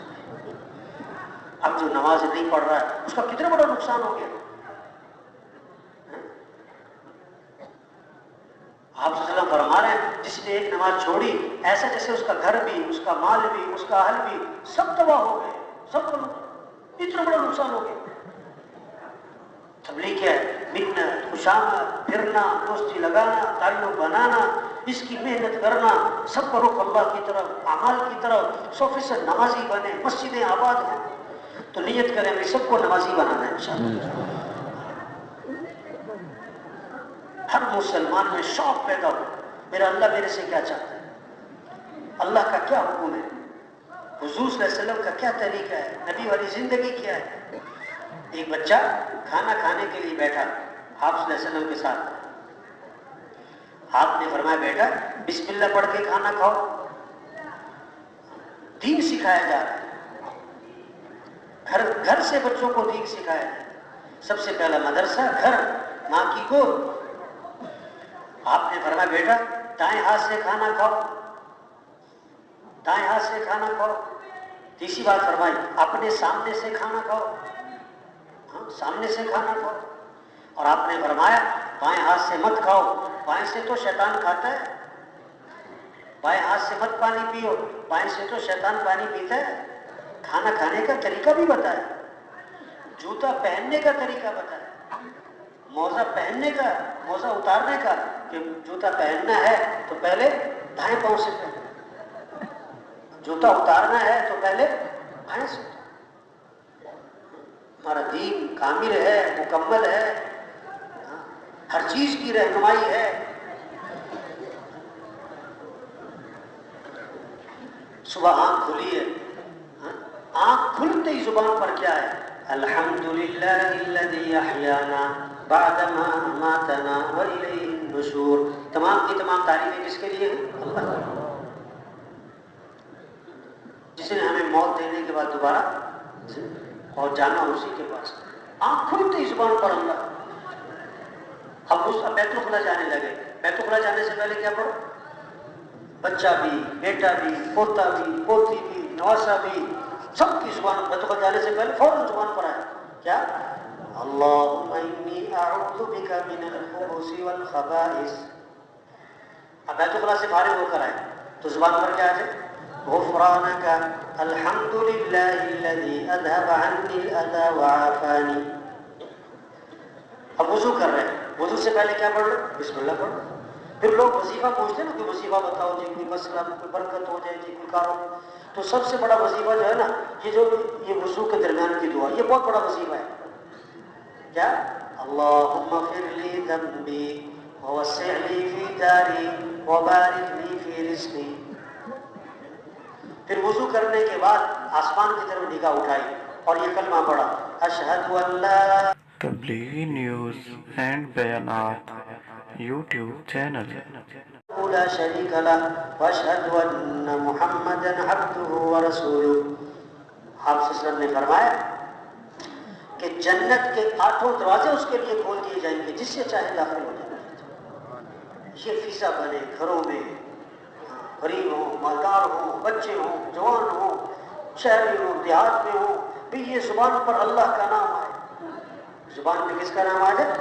اب جو نماز نہیں پڑھ رہا ہے اس کا کتنا بڑا نقصان ہو گیا۔ آپ صلی اللہ علیہ وسلم فرما رہے ہیں جس نے ایک نماز چھوڑی ایسا جیسے اس کا گھر بھی، اس کا مال بھی، اس کا اہل بھی سب تباہ ہو گئے، سب کا اتنا بڑا نقصان ہو گیا۔ تبلیغ کیا ہے؟ محنت، خوشامد، پھرنا، دوستی لگانا، تعلق بنانا، اس کی محنت کرنا، سب کا رخ اللہ کی طرف، اعمال کی طرف، 100% نمازی بنے، مسجدیں آباد ہیں۔ تو نیت کریں ہمیں سب کو نمازی بنانا ہے انشاءاللہ۔ ہر مسلمان میں شوق پیدا ہو، میرا اللہ میرے سے کیا چاہتا ہے، اللہ کا کیا حکم ہے، حضور صلی اللہ علیہ وسلم کا کیا طریقہ ہے، نبی والی زندگی کیا ہے۔ ایک بچہ کھانا کھانے کے لیے بیٹھا آپ صلی اللہ علیہ وسلم کے ساتھ، آپ نے فرمایا بیٹا بسم اللہ پڑھ کے کھانا کھاؤ۔ دین سکھایا جا رہا ہے، گھر سے بچوں کو دین سکھایا جائے۔ سب سے پہلا مدرسہ گھر، ماں کی گود۔ آپ نے فرمایا بیٹا دائیں ہاتھ سے کھانا کھاؤ، دائیں ہاتھ سے کھانا کھاؤ۔ تیسری بات فرمائی اپنے سامنے سے کھانا کھاؤ، ہاں سامنے سے کھانا کھاؤ۔ اور آپ نے فرمایا بائیں ہاتھ سے مت کھاؤ، بائیں سے تو شیطان کھاتا ہے، بائیں ہاتھ سے مت پانی پیو، بائیں سے تو شیطان پانی پیتا ہے۔ کھانا کھانے کا طریقہ بھی بتایا، جوتا پہننے کا طریقہ بتایا، موزہ پہننے کا، موزہ اتارنے کا، کہ جوتا پہننا ہے تو پہلے دائیں پاؤں سے پہنو، جوتا اتارنا ہے تو پہلے بائیں سے۔ ہمارا دین کامل ہے، مکمل ہے، ہر چیز کی رہنمائی ہے۔ صبح آنکھ کھلی ہے، آنکھ کھلتے ہی زبان پر کیا ہے؟ الحمدللہ الذی احیانا بعدما اماتنا والیہ النشور۔ تمام کی تمام تعریفیں کس کے لیے ہیں؟ اللہ، جس نے ہمیں موت دینے کے بعد دوبارہ اور جانا اسی کے پاس۔ آنکھ کھلتے ہی زبان پر اللہ۔ اب اس بیت الخلا جانے لگے، بیت الخلا جانے سے پہلے کیا پڑھو؟ بچہ بھی، بیٹا بھی، پوتا بھی، پوتی بھی، نواسا بھی، سب کی زبان بیت الخلا جانے سے پہلے فوراً زبان پر آیا کیا؟ اللہم انی اعوذ بک من الخبث والخبائث۔ اب بیت الخلا سے فارغ ہو کر آئے تو زبان پر کیا آ جائے؟ غفرانک الحمدللہ الذی اذهب عنی الاذى وعافانی۔ اب وضو کر رہے ہیں، وضو سے پہلے کیا پڑھ لو؟ بسم اللہ پڑھ۔ پھر لوگ وظیفہ پوچھتے ہیں نا، کوئی وظیفہ بتاؤ جی، کوئی مسئلہ، کوئی برکت ہو جائے جی، کوئی کارو۔ تو سب سے بڑا وظیفہ جو ہے نا یہ وضو کے درمیان کی دعا، یہ بہت بڑا وظیفہ ہے۔ کیا؟ اللہم اغفر لی ذنبی ووسع لی فی داری وبارک لی فی رزقی۔ پھر وضو کرنے کے بعد آسمان کی طرف نگاہ اٹھائی اور یہ کلمہ پڑھا، اشہد ان لا تبلیغی نیوز اینڈ بیانات یوٹیوب چینل۔ لا شریک لہ واشہد ان محمدا عبدہ ورسولہ۔ آپ صلی اللہ علیہ وسلم نے فرمایا کہ جنت کے 8 دروازے اس کے لیے کھول دیے جائیں گے، جس سے چاہے داخل ہو جائے۔ یہ فیصہ بنے گھروں میں، غریب ہوں، مالدار ہوں، بچے ہوں، جوان ہوں، شہری ہوں، دیہات میں ہوں، بھی یہ زبان پر اللہ کا نام آئے۔ زبان پہ کس کا نام آ جائے؟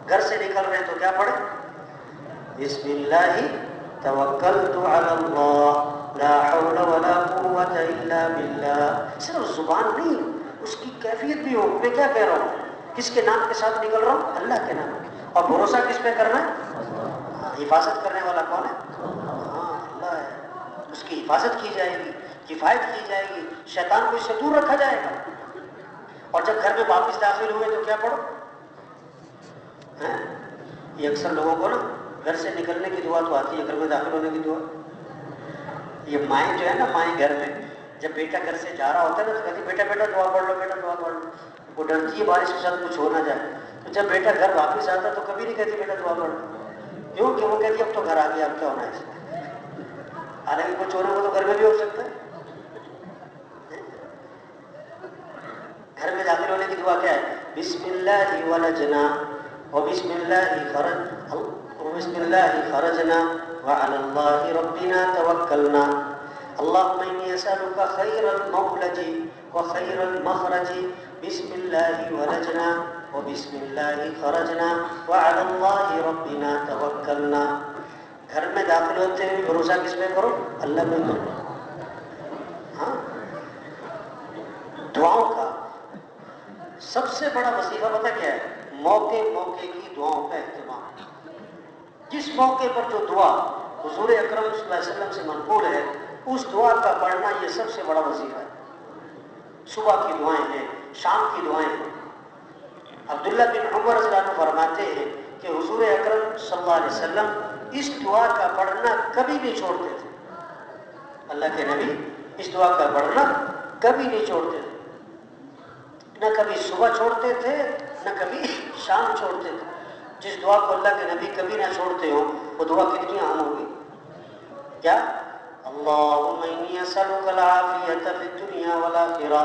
گھر سے نکل رہے ہیں تو کیا پڑھیں؟ بسم اللہ توکلت علی اللہ لا حول ولا قوة الا باللہ۔ صرف زبان نہیں، اس کی کیفیت بھی ہو، میں کیا کہہ رہا ہوں، کس کے نام کے ساتھ نکل رہا ہوں؟ اللہ کے نام۔ اور بھروسہ کس پہ کرنا ہے؟ حفاظت کرنے والا کون ہے؟ ہاں اللہ ہے، اس کی حفاظت کی جائے گی، کفایت کی جائے گی، شیطان کو اس سے دور رکھا جائے گا۔ اور جب گھر میں واپس داخل ہوئے تو کیا پڑھو؟ ہیں؟ یہ اکثر لوگوں کو نا گھر سے نکلنے کی دعا تو آتی ہے، گھر میں داخل ہونے کی دعا. یہ مائیں جو ہے نا، مائیں گھر میں جب بیٹا گھر سے جا رہا ہوتا ہے نا تو کہتی بیٹا بیٹا دعا پڑھ لو، بیٹا دعا پڑھ لو. وہ ڈرتی ہے بارش کے ساتھ کچھ ہو نہ جائے. تو جب بیٹا گھر واپس آتا ہے تو کبھی نہیں کہتی بیٹا دعا پڑھ لو. کیوں کہ وہ کہتی اب تو گھر آ گیا، اب کیا ہونا ہے اس میں. حالانکہ کچھ ہونے کو تو گھر میں بھی ہو سکتا ہے. گھر میں داخل ہونے کی دعا کیا ہے؟ بسم اللہ ولجنا وبسم اللہ خرج وبسم اللہ خرجنا وعلى اللہ ربنا توکلنا اللهم انی اسألک خیر المولج وخیر المخرج بسم اللہ ولجنا وبسم اللہ خرجنا وعلى اللہ ربنا توکلنا. گھر میں داخل ہوتے ہوئے بھروسہ کس پہ کرو؟ اللہ پہ کرو. ہاں، دعاؤں کا سب سے بڑا وظیفہ پتہ کیا ہے؟ موقع موقع کی دعاؤں کا اہتمام. جس موقع پر جو دعا حضور اکرم صلی اللہ علیہ وسلم سے منقول ہے اس دعا کا پڑھنا یہ سب سے بڑا وظیفہ ہے. صبح کی دعائیں ہیں، شام کی دعائیں ہیں. عبداللہ بن عمر رضی اللہ عنہ فرماتے ہیں کہ حضور اکرم صلی اللہ علیہ وسلم اس دعا کا پڑھنا کبھی نہیں چھوڑتے تھے. اللہ کے نبی اس دعا کا پڑھنا کبھی نہیں چھوڑتے تھے. نہ کبھی صبح چھوڑتے تھے نہ کبھی شام چھوڑتے تھے. جس دعا کو اللہ کے نبی کبھی نہ چھوڑتے ہو وہ دعا کتنی عام ہوگی. کیا؟ اللہم انی اسألک العافیۃ فی الدنیا والآخرہ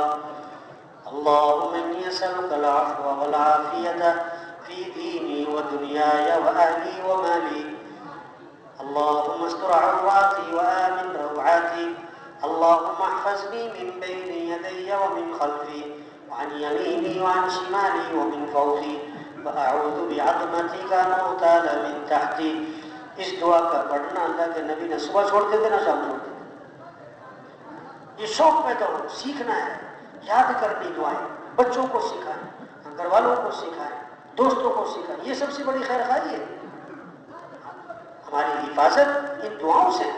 اللہم انی اسألک العفو والعافیۃ فی دینی ودنیای واہلی ومالی اللہم استر عوراتي وآمن روعاتي اللهم احفظني من بين يدي ومن خلفي وعن يميني وعن شمالي ومن فوقي وأعوذ بعظمتك أن أغتال من تحتي. اس دعا کا پڑھنا اللہ کے نبی نے صبح چھوڑتے تھے نہ شام چھوڑتے تھے. یہ شوق پیدا ہو، سیکھنا ہے، یاد کرنی دعائیں، بچوں کو سکھائیں، گھر والوں کو سکھائیں، دوستوں کو سکھائیں. یہ سب سے بڑی خیر خواہی ہے. ہماری حفاظت ان دعاؤں سے.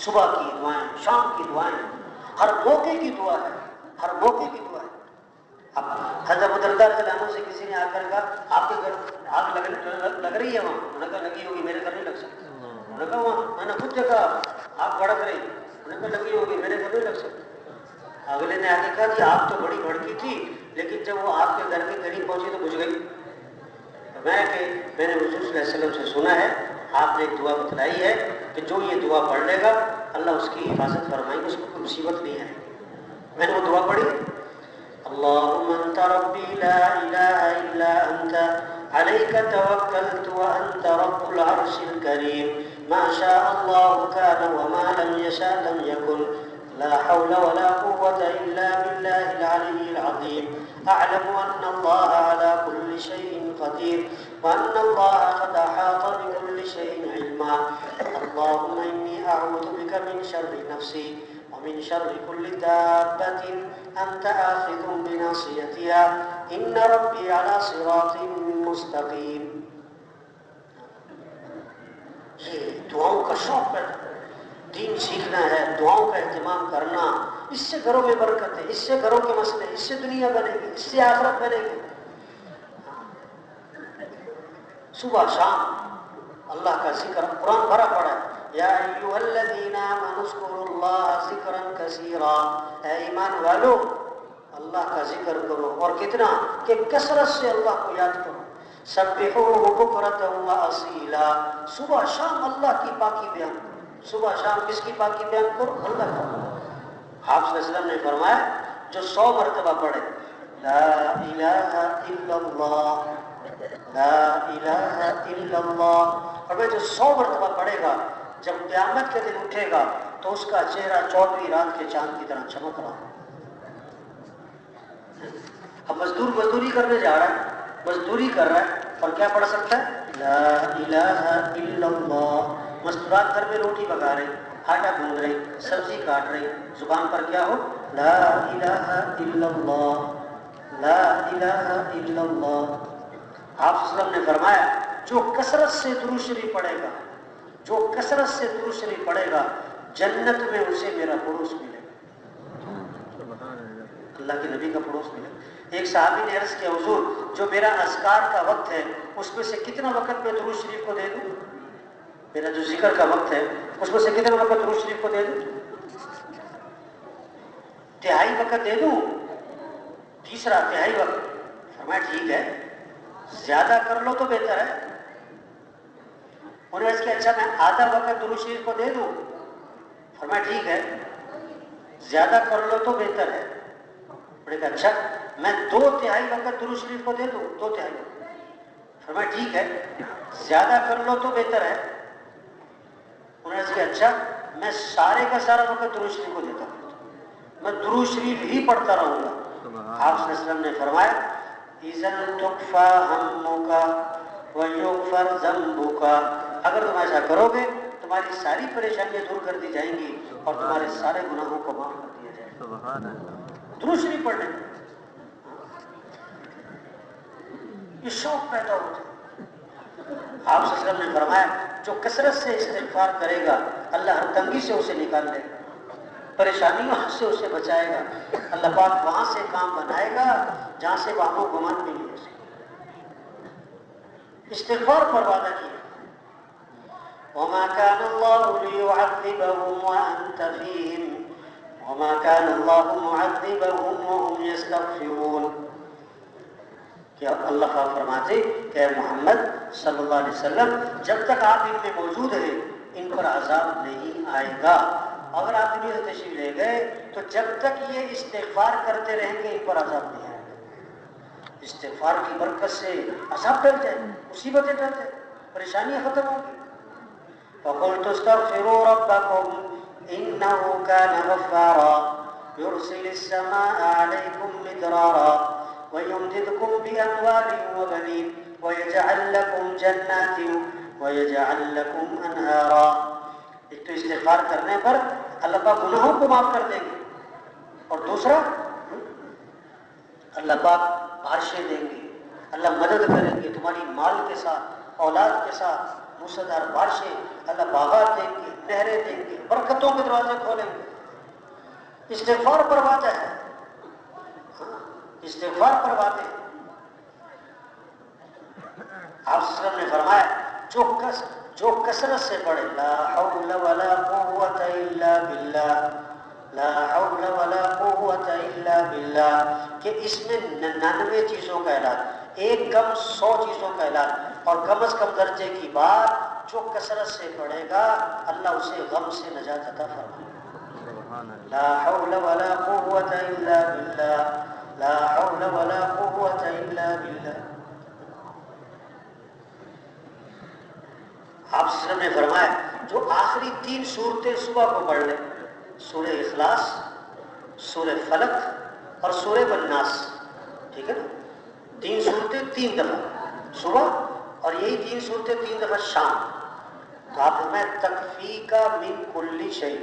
صبح کی دعائیں، شام کی دعائیں، ہر موقع کی دعا ہے، ہر موقع کی دعا ہے. اب حضرت ابو درداء رضی اللہ عنہ سے کسی نے آ کر کہا آپ کے گھر آگ لگ رہی ہے وہاں. انہوں نے کہا لگی ہوگی، میرے گھر نہیں لگ سکتی. انہوں نے کہا وہاں میں نے خود دیکھا آگ بھڑک رہی. انہوں نے کہا لگی ہوگی، میرے گھر نہیں لگ سکتی. اگلے نے آگے کہا کہ آگ تو بڑی بھڑکی تھی لیکن جب وہ آپ کے گھر کے قریب پہنچی تو بجھ گئی. میں نے حضور صلی اللہ علیہ وسلم سے سنا ہے آپ نے ایک دعا بتلائی ہے کہ جو یہ دعا پڑھ لے گا اللہ اس کی حفاظت فرمائے گا، اس کو کوئی مصیبت نہیں آئے گی. میں نے وہ دعا پڑھی. اللهم انت ربي لا اله الا انت عليك توكلت وانت رب العرش الكريم ما شاء الله كان وما لم يشاء لم يكن لا حول ولا قوة الا بالله العلي العظيم اعلم ان الله على كل شيء قدير وان الله قد احاط بكل شيء علما اللهم اني اعوذ بك من شر نفسي ومن شر كل دابة أنت آخذ بناصيتها إن ربي على صراط مستقيم. یہ دعاؤں کا شوق ہے، دین سیکھنا ہے، دعاؤں کا اہتمام کرنا. اس سے گھروں میں برکت ہے، اس سے گھروں کے مسئلے، اس سے دنیا بنے گی، اس سے آخرت بنے گی. صبح شام اللہ کا ذکر، قرآن بھرا پڑا ہے. یا ایھا الذین آمنوا اذکروا اللہ ذکرا کثیرا. اے ایمان والو اللہ کا ذکر کرو، اور کتنا کہ کثرت سے اللہ کو یاد کرو. سبحوہ بکرۃ واصیلا. صبح شام اللہ کی پاکی بیان کرو. صبح شام کس کی پاکی بیان کرو؟ اللہ کا. آپ صلی اللہ علیہ وسلم نے فرمایا جو 100 مرتبہ پڑھے لا الہ الا اللہ لا الہ الا اللہ، اور وہ جو 100 مرتبہ پڑھے گا جب قیامت کے دن اٹھے گا تو اس کا چہرہ 14ویں رات کے چاند کی طرح چمک رہا. اب مزدوری کرنے جا رہا ہے، مزدوری کر رہا ہے اور کیا پڑھ سکتا ہے؟ لا الہ الا اللہ. مستورات گھر میں روٹی پکا رہے، آٹا گوندھ رہے، سبزی کاٹ رہے، زبان پر کیا ہو؟ لا الہ الا اللہ لا الہ الا اللہ. آپ صلی اللہ علیہ وسلم نے فرمایا جو کثرت سے درود شریف پڑھے گا، جو کثرت سے درود شریف پڑھے گا جنت میں اسے میرا پڑوس ملے گا، اللہ کے نبی کا پڑوس ملے گا. ایک صحابی نے عرض کیا حضور جو میرا اذکار کا وقت ہے اس میں سے کتنا وقت میں درود شریف کو دے دوں؟ میرا جو ذکر کا وقت ہے اس میں سے کتنا وقت درود شریف کو دے دوں؟ تہائی وقت دے دوں؟ تیسرا تہائی وقت؟ فرمایا ٹھیک ہے، زیادہ کر لو تو بہتر ہے۔ انہوں نے اس کے اچھا میں آدھا وقت درود شریف کو دے دوں؟ فرمایا ٹھیک ہے، زیادہ کر لو تو بہتر ہے۔ انہوں نے کہا اچھا میں 2/3 وقت درود شریف کو دے دوں؟ 2/3 وقت؟ فرمایا ٹھیک ہے، زیادہ کر لو تو بہتر ہے۔ انہوں نے کہا اچھا میں سارے کا سارا وقت درود شریف کو دیتا ہوں، میں درود شریف ہی پڑھتا رہوں گا۔ آپ صلی اللہ علیہ وسلم نے فرمایا اِذَنْ تُكْفَى هَمُّكَ وَيُغْفَرْ ذَنْبُكَ، اگر تم ایسا کرو گے تمہاری ساری پریشانیاں دور کر دی جائیں گی اور تمہارے سارے گناہوں کو معاف کر دیا جائے گا۔ درود شریف پڑھنے یہ شوق پیدا ہوتا ہے۔ آپ صلی اللہ علیہ وسلم نے فرمایا جو کثرت سے استغفار کرے گا اللہ ہر تنگی سے اسے نکال لے گا، پریشانیوں سے اسے بچائے گا، اللہ پاک وہاں سے کام بنائے گا جہاں سے وہاں گمان بھی نہیں ہو سکے۔ استغفار پر وعدہ کیا وَمَا كَانَ اللَّهُ لِيُعَذِّبَهُمْ وَأَنْتَ فِيهِمْ وَمَا كَانَ اللَّهُ مُعَذِّبَهُمْ وَهُمْ يَسْتَغْفِرُونَ کہ اللہ پاک فرماتے کہ اے محمد صلی اللہ علیہ وسلم جب تک آپ ان میں موجود ہیں ان پر عذاب نہیں آئے گا، اگر آپ دنیا سے تشریف لے گئے تو جب تک یہ استغفار کرتے رہیں گے ان پر عذاب نہیں آئے گا۔ استغفار کی برکت سے عذاب ٹل جائے، مصیبتیں ٹل جائیں، پریشانیاں ختم ہوں گی۔ فَقُلْتُ اسْتَغْفِرُوا رَبَّكُمْ إِنَّهُ كَانَ غَفَّارًا يُرْسِلِ السَّمَاءَ عَلَيْكُمْ مِدْرَارًا وَيُمْدِدْكُمْ بِأَمْوَالٍ وَبَنِينَ وَيَجْعَلْ لَكُمْ جَنَّاتٍ وَيَجْعَلْ لَكُمْ أَنْهَارًا۔ ایک تو استغفار کرنے پر اللہ پاک گناہوں کو معاف کر دیں گے، اور دوسرا اللہ پاک بارشیں دیں گے، اللہ مدد کریں گے تمہاری مال کے ساتھ، اولاد کے ساتھ، موسلادھار بارشیں، اللہ باغات دیں گے، نہریں دیں گے، برکتوں کے دروازے کھولیں گے۔ استغفار پر وعدہ ہے، استغفار پر وعدہ ہے۔ آپ صلی اللہ علیہ وسلم نے فرمایا جو کثرت سے پڑھے لا حول ولا قوة الا باللہ، لا حول ولا قوة الا باللہ، کہ اس میں 99 چیزوں کا علاج، ایک کم 100 چیزوں کا علاج، اور کم از کم درجے کی بات جو کثرت سے پڑھے گا اللہ اسے غم سے نجات عطا فرمائے۔ لا حول ولا قوة الا باللہ، لا حول ولا قوة الا باللہ۔ آپ صلی اللہ علیہ وسلم نے فرمایا جو آخری 3 سورتیں صبح کو پڑھ لیں، سورہ اخلاص، سورہ فلق اور سورہ والناس، ٹھیک ہے نا، 3 صورتیں 3 دفعہ صبح اور یہی 3 صورتیں 3 دفعہ شام، تو آپ فرمایا تکفیک من کل شیء،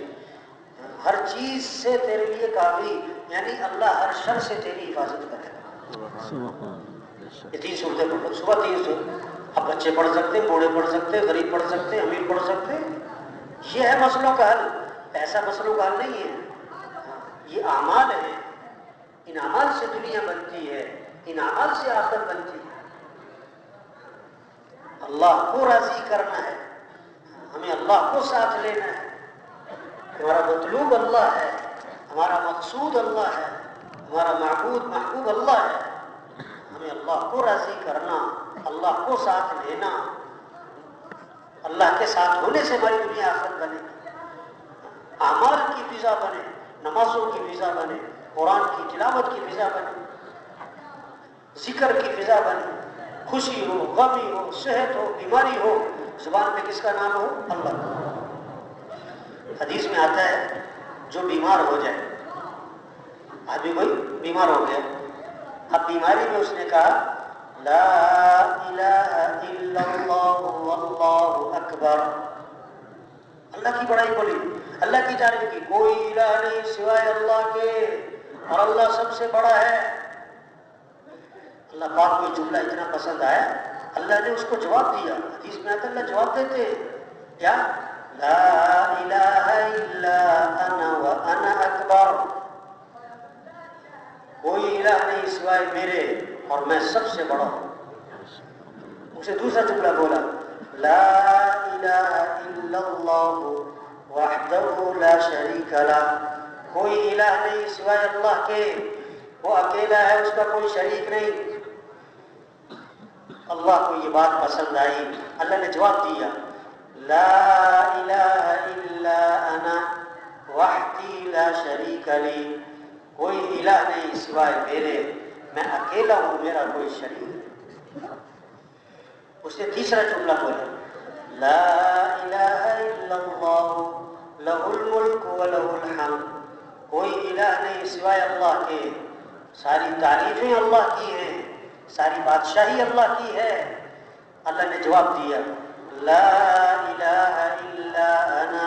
ہر چیز سے تیرے لیے کافی، یعنی اللہ ہر شر سے تیری حفاظت کرے گا۔ یہ 3 صورتیں پڑھو صبح، 3 صورتیں، اب بچے پڑھ سکتے، بوڑھے پڑھ سکتے، غریب پڑھ سکتے، امیر پڑھ سکتے، یہ ہے مسئلوں کا حل، ایسا مسئلوں کا حل نہیں ہے، یہ اعمال ہیں، ان اعمال سے دنیا بنتی ہے، ان اعمال سے آخرت بنتی ہے۔ اللہ کو راضی کرنا ہے، ہمیں اللہ کو ساتھ لینا ہے، ہمارا مطلوب اللہ ہے، ہمارا مقصود اللہ ہے، ہمارا معبود محبوب اللہ ہے، ہمیں اللہ کو راضی کرنا، اللہ کو ساتھ لینا، اللہ کے ساتھ ہونے سے ہماری دنیا آخرت بنے گی، اعمال کی فضا بنے، نمازوں کی فضا بنے، قرآن کی تلاوت کی فضا بنے، ذکر کی فضا بنے، خوشی ہو، غمی ہو، صحت ہو، بیماری ہو، زبان پہ کس کا نام ہو؟ اللہ کا۔ حدیث میں آتا ہے جو بیمار ہو جائے، آدمی کوئی بیمار ہو گیا، اب بیماری میں اس نے کہا لا الہ الا اللہ واللہ اکبر، اللہ کی بڑائی بولی، اللہ کی تعریف کی، کوئی الہ نہیں سوائے اللہ کے اور اللہ سب سے بڑا ہے۔ اللہ پاک کو جملہ اتنا پسند آیا اللہ نے اس کو جواب دیا، حدیث میں آتا اللہ جواب دیتے کیا؟ لا الہ الا انا وانا اکبر، کوئی الہ نہیں سوائے میرے اور میں سب سے بڑا ہوں. اسے دوسرا جملہ بولا لا الہ الا اللہ وحدہ لا شریک لہ، کوئی الہ نہیں سوائے اللہ کے، وہ اکیلا ہے، اس کا کوئی شریک نہیں. اللہ کو یہ بات پسند آئی. اللہ نے جواب دیا لا الہ الا انا وحدی لا شریک لی، کوئی الہ نہیں سوائے میرے، میں اکیلا ہوں، میرا کوئی شریک نہیں. اس نے تیسرا جملہ بولا لا الہ الا اللہ لہ الملک ولہ الحمد، کوئی الہ نہیں سوائے اللہ کے، ساری تعریفیں اللہ کی ہیں، ساری بادشاہی اللہ کی ہے. اللہ نے جواب دیا لا الہ الا انا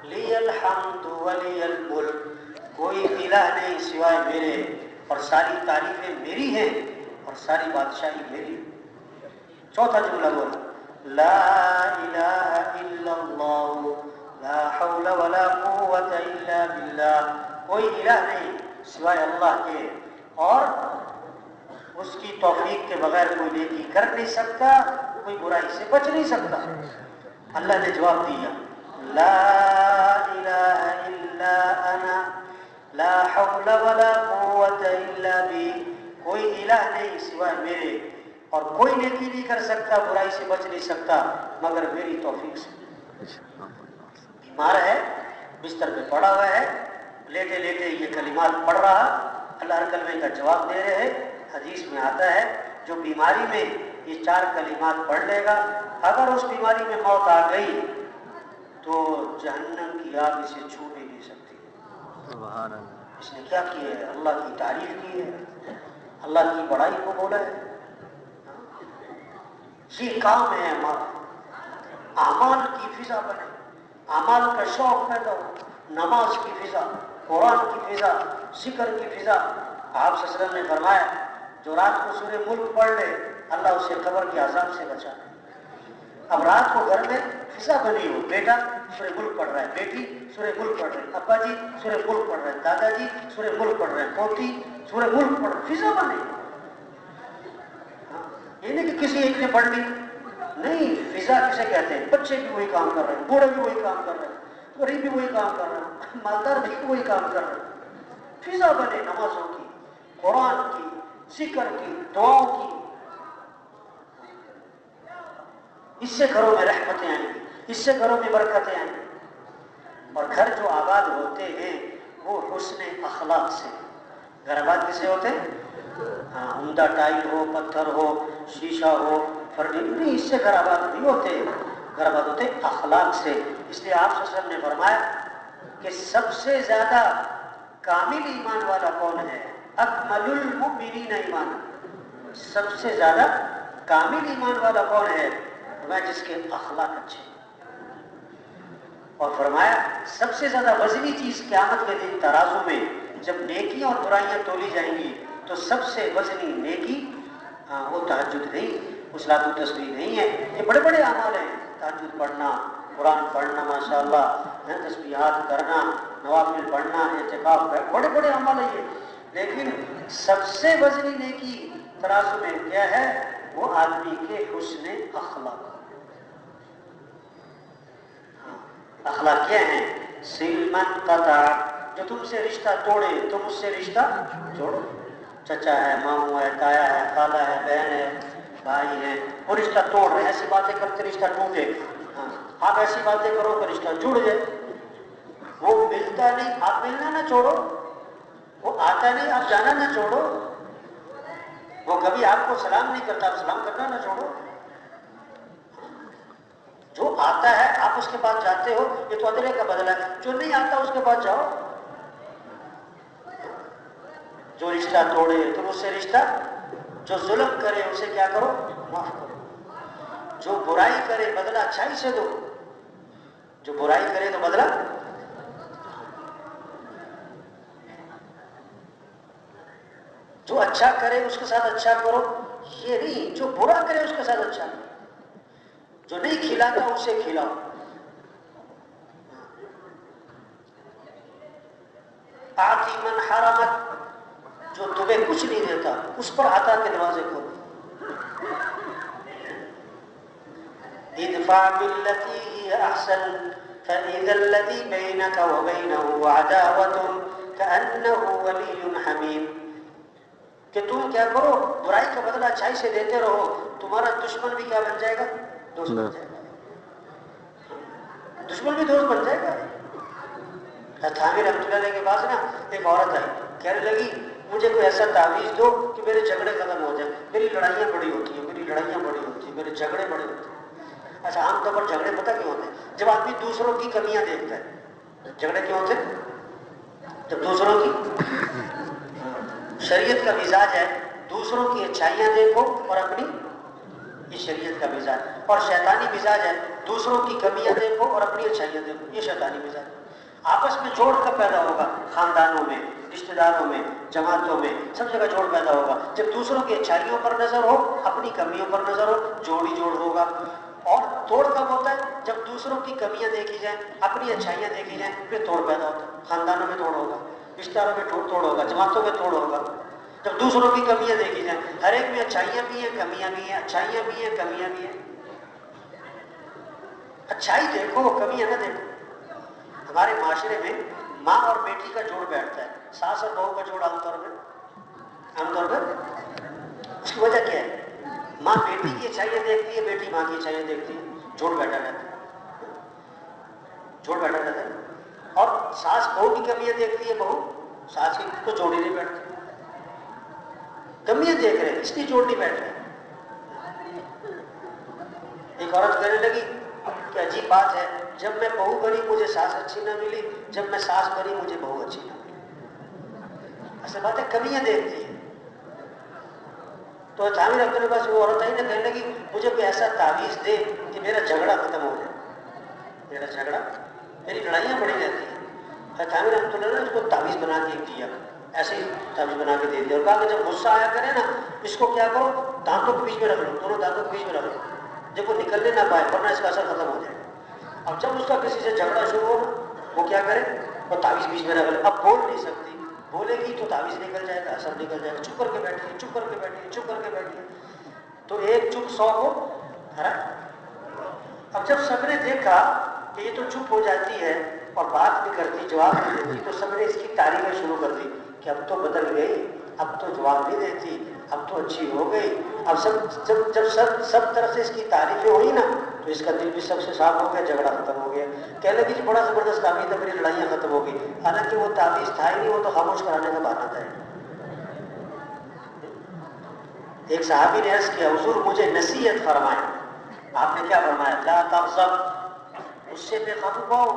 لی الحمد ولی الملک، کوئی الہ نہیں سوائے میرے، اور ساری تعریفیں میری ہیں اور ساری بادشاہی میری. چوتھا جملہ بولا لا الہ الا اللہ لا حول ولا قوت الا باللہ، کوئی الہ نہیں سوائے اللہ کے، اور اس کی توفیق کے بغیر کوئی نیکی کر نہیں سکتا، کوئی برائی سے بچ نہیں سکتا. اللہ نے جواب دیا لا الہ الا انا لا حول ولا قوت الا بی، کوئی الہ نہیں سوائے میرے، اور کوئی نیکی نہیں کر سکتا، برائی سے بچ نہیں سکتا مگر میری توفیق سے. بیمار ہے، بستر پہ پڑا ہوا ہے، لیٹے لیٹے یہ کلمات پڑھ رہا، اللہ ہر کلمے کا جواب دے رہے. حدیث میں آتا ہے جو بیماری میں یہ 4 کلمات پڑھ لے گا، اگر اس بیماری میں موت آ گئی تو جہنم کی آگ اسے چھو بھی نہیں سکتی. سبحان اللہ. اس نے کیا کیا ہے؟ اللہ کی تعریف کی ہے، اللہ کی بڑائی کو بولا ہے. یہ کام ہے ہمارا. اعمال کی فضا بنے، اعمال کا شوق پیدا ہو، نماز کی فضا، قرآن کی فضا، ذکر کی فضا. آپ صلی اللہ علیہ وسلم نے فرمایا جو رات کو سورہ ملک پڑھ لے اللہ اسے قبر کے عذاب سے بچا. اب رات کو گھر میں فضا بنی ہو، بیٹا سورہ ملک پڑھ رہا ہے، بیٹی سورہ ملک پڑھ رہے ہیں، ابا جی سورہ ملک پڑھ رہے ہیں، دادا جی سورہ ملک پڑھ رہے ہیں، پوتی سورہ ملک پڑھ رہے ہیں، فضا بنے. یہ نہیں کہ کسی ایک نے پڑھ لی، نہیں. فضا کسے کہتے ہیں؟ بچے بھی وہی کام کر رہے ہیں، بوڑھے بھی وہی کام کر رہے ہیں، غریب بھی وہی کام کر رہے ہیں، مالدار بھی وہی کام کر رہے ہیں. فضا بنے نمازوں کی، قرآن کی، ذکر کی، دعاؤں کی. اس سے گھروں میں رحمتیں آئیں گی، اس سے گھروں میں برکتیں آئیں گی. اور گھر جو آباد ہوتے ہیں وہ حسن اخلاق سے. گھر آباد کسے ہوتے ہیں؟ ہاں، عمدہ ٹائل ہو، پتھر ہو، شیشہ ہو، فرنیچر نہیں، اس سے گھر آباد نہیں ہوتے. گھر آباد ہوتے اخلاق سے. اس لیے آپ صلی اللہ علیہ وسلم نے فرمایا کہ سب سے زیادہ کامل ایمان والا کون ہے؟ اکمل المؤمنین ایمان، سب سے زیادہ کامل ایمان والا کون ہے؟ فرمایا جس کے اخلاق اچھے. اور فرمایا سب سے زیادہ وزنی چیز قیامت کے دن ترازو میں جب نیکیاں اور برائیاں تولی جائیں گی تو سب سے وزنی نیکی وہ تہجد نہیں، وہ صلاۃ و تسبیح نہیں ہے. یہ بڑے بڑے اعمال ہیں، تہجد پڑھنا، قرآن پڑھنا، ماشاءاللہ تسبیحات کرنا، نوافل پڑھنا، اعتکاف، بڑے بڑے اعمال ہیں یہ. لیکن سب سے وزنی نیکی ترازو میں کیا ہے؟ وہ آدمی کے حسن اخلاق. اخلاق کیا ہیں؟ سلمن قطع، جو تم سے رشتہ توڑے تم اس سے رشتہ جوڑو. چچا ہے، ماموں ہے، تایا ہے، خالہ ہے، بہن ہے، بھائی ہے، وہ رشتہ توڑ رہے، ایسی باتیں کرتے رشتہ ٹوٹے. آپ ایسی باتیں کرو کہ رشتہ جڑ جائے. وہ ملتا نہیں، آپ ملنا نہ چھوڑو. وہ آتا نہیں، آپ جانا نہ چھوڑو. وہ کبھی آپ کو سلام نہیں کرتا، آپ سلام کرنا نہ چھوڑو. جو آتا ہے آپ اس کے پاس جاتے ہو، یہ تو ادرے کا بدلہ ہے. جو نہیں آتا اس کے پاس جاؤ. جو رشتہ توڑے تم اس سے رشتہ، جو ظلم کرے اسے کیا کرو؟ معاف کرو. جو برائی کرے بدلہ اچھائی سے دو. جو برائی کرے تو بدلہ، جو اچھا کرے اس کے ساتھ اچھا کرو. یہ نہیں جو برا کرے اس کے ساتھ اچھا کرو. جو نہیں کھلاتا اسے کھلاؤ. آتی من حرمت، جو تمہیں کچھ نہیں دیتا اس پر عطا کے دروازے کھولو. ادفع بالتي هي احسن فاذا الذي بينك وبينه عداوة كأنه ولي حميم. کہ تم کیا کرو، برائی کا بدلہ اچھائی سے دیتے رہو، تمہارا دشمن بھی کیا بن جائے گا؟ دوست بن جائے گا. دشمن بھی دوست بن جائے گا. تھانوی رحمۃ اللہ علیہ کے پاس نا ایک عورت آئی، کہنے لگی مجھے کوئی ایسا تعویذ دو کہ میرے جھگڑے ختم ہو جائیں، میری لڑائیاں بڑی ہوتی ہیں، میری لڑائیاں بڑی ہوتی ہیں، میرے جھگڑے بڑے ہوتے ہیں. اچھا عام طور پر جھگڑے پتہ کیوں ہوتے ہیں؟ جب آدمی دوسروں کی کمیاں دیکھتا ہے. جھگڑے کیوں ہوتے ہیں؟ جب دوسروں کی، شریعت کا مزاج ہے دوسروں کی اچھائیاں دیکھو اور اپنی، یہ شریعت کا مزاج. اور شیطانی مزاج ہے دوسروں کی کمیاں دیکھو اور اپنی اچھائیاں دیکھو، یہ شیطانی مزاج ہے. آپس میں جوڑ کب پیدا ہوگا؟ خاندانوں میں، رشتہ داروں میں، جماعتوں میں، سب جگہ جوڑ پیدا ہوگا جب دوسروں کی اچھائیوں پر نظر ہو، اپنی کمیوں پر نظر ہو، جوڑ ہی جوڑ ہوگا. اور توڑ کب ہوتا ہے؟ جب دوسروں کی کمیاں دیکھی جائیں، اپنی اچھائیاں دیکھی جائیں، پھر توڑ پیدا ہوتا ہے. خاندانوں میں توڑ ہوگا، رشتہ داروں میں توڑ ہوگا، جماعتوں میں توڑ ہوگا جب دوسروں کی کمیاں دیکھی جائیں. ہر ایک میں اچھائیاں بھی ہیں، کمیاں بھی ہیں، اچھائیاں بھی ہیں، کمیاں بھی ہیں. اچھائی دیکھو، کمیاں نہ دیکھو. ہمارے معاشرے میں ماں اور بیٹی کا جوڑ بیٹھتا ہے، ساس اور بہو کا جوڑ عام طور پر اس کی وجہ کیا ہے؟ ماں بیٹی کی اچھائیاں دیکھتی ہے، بیٹی ماں کی اچھائیاں دیکھتی ہے، جوڑ بیٹھا رہتا ہے، جوڑ بیٹھا رہتا ہے. اور ساس بہو کی کمیاں دیکھتی ہے، بہو ساس کی تو جوڑ ہی نہیں بیٹھتی. کمیاں دیکھ رہے ہیں اس لیے جوڑ نہیں بیٹھ رہے. ایک عورت کہنے لگی کہ عجیب بات ہے، جب میں بہو بنی مجھے ساس اچھی نہ ملی، جب میں ساس بنی مجھے بہو اچھی نہ ملی. اصل بات ہے کمیاں دیکھتی ہے. تو تعمیر رکھنے کے پاس وہ عورت آئی نا، کہنے لگی مجھے کوئی ایسا تعویذ دے کہ میرا جھگڑا ختم ہو جائے. میرا جھگڑا، میری لڑائیاں بڑی رہتی ہیں. تعمیر رحمۃ اللہ نے اس کو تعویذ بنا کے دیا، ایسے ہی تعویذ بنا کے دے دیا اور کہا کہ جب غصہ آیا کرے نا اس کو کیا کرو، دانتوں کے بیچ میں رکھ لو، دونوں دانتوں کے بیچ میں رکھ لو، جب وہ نکلنے نہ پائے ورنہ اس کا اثر ختم ہو جائے. اب جب اس کا کسی سے جھگڑا شروع ہو وہ کیا کرے، وہ تعویذ بیچ میں رکھ لے. اب بول نہیں سکتی، بولے گی تو تعویذ نکل جائے گا، اثر نکل جائے گا. چپ کر کے بیٹھی ہے، چپ کر کے بیٹھی ہے، چپ کر کے بیٹھی ہے. تو ایک چپ 100 کو ہرا. اب جب سب نے دیکھا کہ یہ تو چپ ہو جاتی ہے اور بات بھی کرتی، جواب نہیں دیتی، تو سب نے اس کی تعریفیں شروع کر دی کہ اب تو بدل گئی، اب تو جواب نہیں دیتی، اب تو اچھی ہو گئی. اب جب سب طرف سے اس کی تعریفیں ہوئی نا تو اس کا دل بھی سب سے صاف ہو گیا، جھگڑا ختم ہو گیا. کہنے لگی کہ بڑا زبردست تعویذ تھا، میری لڑائیاں ختم ہو گئی. حالانکہ وہ تعویذ تھا ہی نہیں، وہ تو خاموش کرانے کا بہانہ تھا. ایک صحابی نے عرض کیا حضور مجھے نصیحت فرمائیں. آپ نے کیا فرمایا؟ لا تغضب، غصے پہ قابو پاؤ.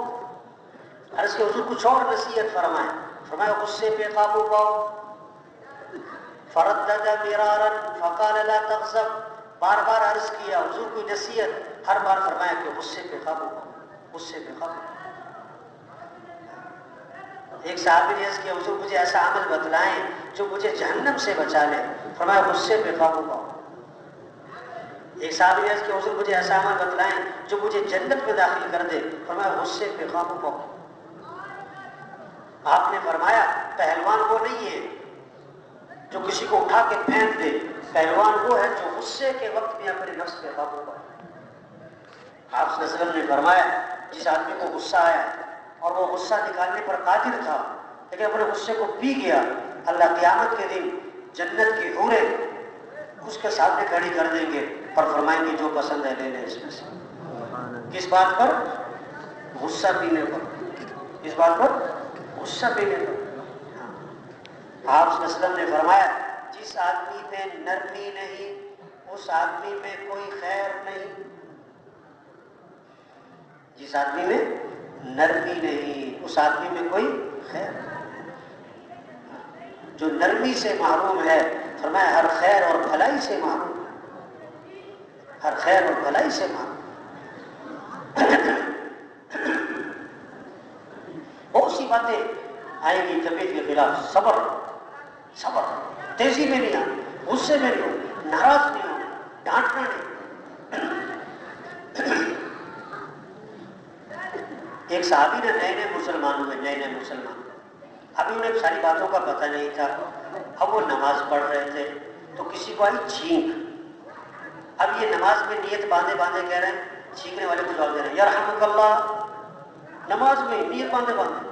عرض کیا حضور کچھ اور نصیحت فرمائیں. فرمایا غصے پہ قابو پاؤ. فردد مرارا فقال لا تغضب، بار بار عرض کیا حضور کوئی نصیحت، ہر بار فرمایا کہ غصے پہ قابو پاؤ، غصے پہ قابو پاؤ. ایک صحابی نے عرض کیا حضور مجھے ایسا عمل بتلائیں جو مجھے جہنم سے بچا لے. فرمایا غصے پہ قابو پاؤ. ایک صحابی نے عرض کیا حضور مجھے ایسا عمل بتلائیں جو مجھے جنت میں داخل کر دے. فرمایا غصے پہ قابو پاؤ. آپ نے فرمایا پہلوان وہ نہیں ہے جو کسی کو اٹھا کے پھینک دے، پہلوان وہ ہے جو غصے کے وقت میں اپنے نفس پہ قابو پائے. آپ صلی اللہ علیہ وسلم نے فرمایا جس آدمی کو غصہ آیا اور وہ غصہ نکالنے پر قادر تھا لیکن اپنے غصے کو پی گیا، اللہ قیامت کے دن جنت کی حوریں اس کے سامنے کھڑی کر دیں گے اور فرمائیں گے جو پسند ہے لے لے اس میں سے. کس بات پر؟ غصہ پینے پر. کس بات پر؟ غصہ پینے پر. آپ صلی اللہ علیہ وسلم نے فرمایا جس آدمی میں نرمی نہیں اس آدمی میں کوئی خیر نہیں. جس آدمی میں نرمی نہیں اس آدمی میں کوئی خیر نہیں. جو نرمی سے محروم ہے فرمایا ہر خیر اور بھلائی سے محروم، ہر خیر اور بھلائی سے محروم. بہت سی باتیں آئیں گی طبیعت کے خلاف. صبر، صبر، تیزی میں نہیں آنا، غصے میں نہیں ہونا، ناراض نہیں ہونا، ڈانٹنا نہیں. ایک صحابی نے نئے نئے مسلمان ہوئے، نئے نئے مسلمان، ابھی انہیں ساری باتوں کا پتہ نہیں تھا. اب وہ نماز پڑھ رہے تھے تو کسی کو آئی چھینک. اب یہ نماز میں نیت باندھے باندھے کہہ رہے ہیں, چھینکنے والے کو جواب دے رہے ہیں یرحمک اللہ, نماز میں نیت باندھے باندھے.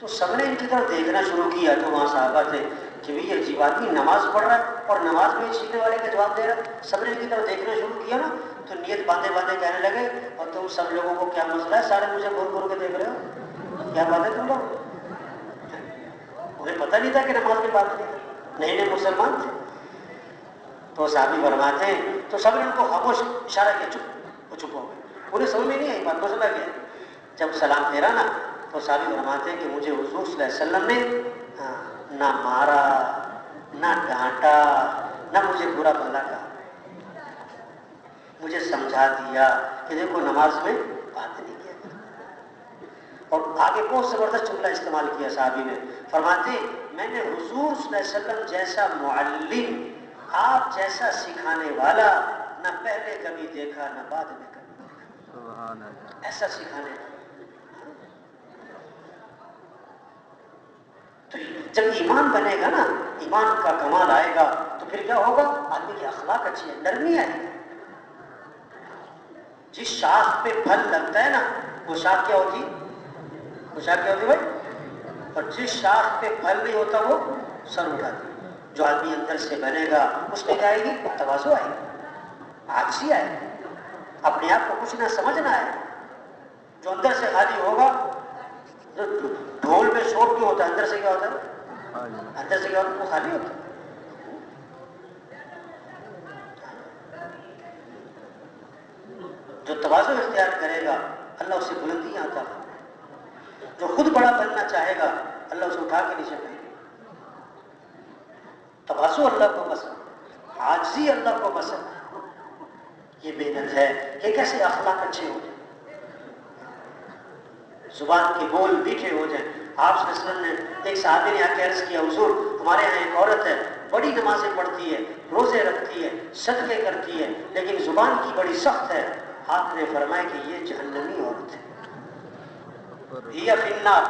تو سب نے ان کی طرف دیکھنا شروع کیا جو وہاں صحابہ تھے کہ بھئی یہ عجیب آدمی نماز پڑھ رہا ہے اور نماز میں چھینکنے والے کا جواب دے رہا ہے. سب نے ان کی طرف دیکھنا شروع کیا نا, تو نیت باندھے باندھے کہنے لگے اور تم سب لوگوں کو کیا مسئلہ ہے, سارے مجھے گھور گھور کے دیکھ رہے ہو, کیا بات ہے تم لوگ؟ انہیں پتہ نہیں تھا کہ نماز کی بات نہیں, نئے نئے مسلمان تھے. تو صحابی فرماتے ہیں تو سب نے ان کو خاموش اشارہ کیا, چپ, وہ چپ ہو گئے. انہیں سمجھ میں نہیں آئی بات, مسئلہ کیا ہے. جب سلام پھیرا نا تو صحابی فرماتے ہیں کہ مجھے حضور صلی اللہ علیہ وسلم نے نہ مارا نہ ڈانٹا نہ مجھے برا بھلا کہا, مجھے سمجھا دیا کہ دیکھو نماز میں بات نہیں کیا. اور آگے بہت زبردست جملہ استعمال کیا صحابی نے, فرماتے میں نے حضور صلی اللہ علیہ وسلم جیسا معلم, آپ جیسا سکھانے والا نہ پہلے کبھی دیکھا نہ بعد میں کبھی دیکھا. ایسا سکھانے والا. تو جب ایمان بنے گا نا, ایمان کا کمال آئے گا تو پھر کیا ہوگا, آدمی کی اخلاق اچھی ہے, نرمی آئے گی. جس شاخ پہ پھل لگتا ہے نا وہ شاخ کیا ہوتی, وہ شاخ کیا ہوتی بھائی, اور جس شاخ پہ پھل نہیں ہوتا وہ سر اٹھاتی. جو آدمی اندر سے بنے گا اس میں کیا آئے گی, تواضع آئے گی, عاجزی آئے گی, اپنے آپ کو کچھ نہ سمجھنا ہے. جو اندر سے خالی ہوگا, ڈھول میں شور کیوں ہوتا ہے, اندر سے کیا ہوتا ہے, اندر سے کیا ہوتا ہے, وہ خالی ہوتا ہے. جو تواضع اختیار کرے گا اللہ اسے بلندیاں عطا کرے گا. جو خود بڑا بننا چاہے گا اللہ اسے اٹھا کے نیچے پھینکے گا. تواضع اللہ کو پسند, عاجزی اللہ کو پسند ہے. یہ محنت ہے, یہ کیسے اخلاق اچھے ہو جائیں, زبان کے بول میٹھے ہو جائیں. آپ صلی اللہ علیہ وسلم نے, ایک صحابی نے آ کے عرض کیا حضور ہمارے یہاں ایک عورت ہے, بڑی نمازیں پڑھتی ہے, روزے رکھتی ہے, صدقے کرتی ہے, لیکن زبان کی بڑی سخت ہے. آپ نے فرمایا کہ یہ جہنمی عورت ہے, یہ فی النار,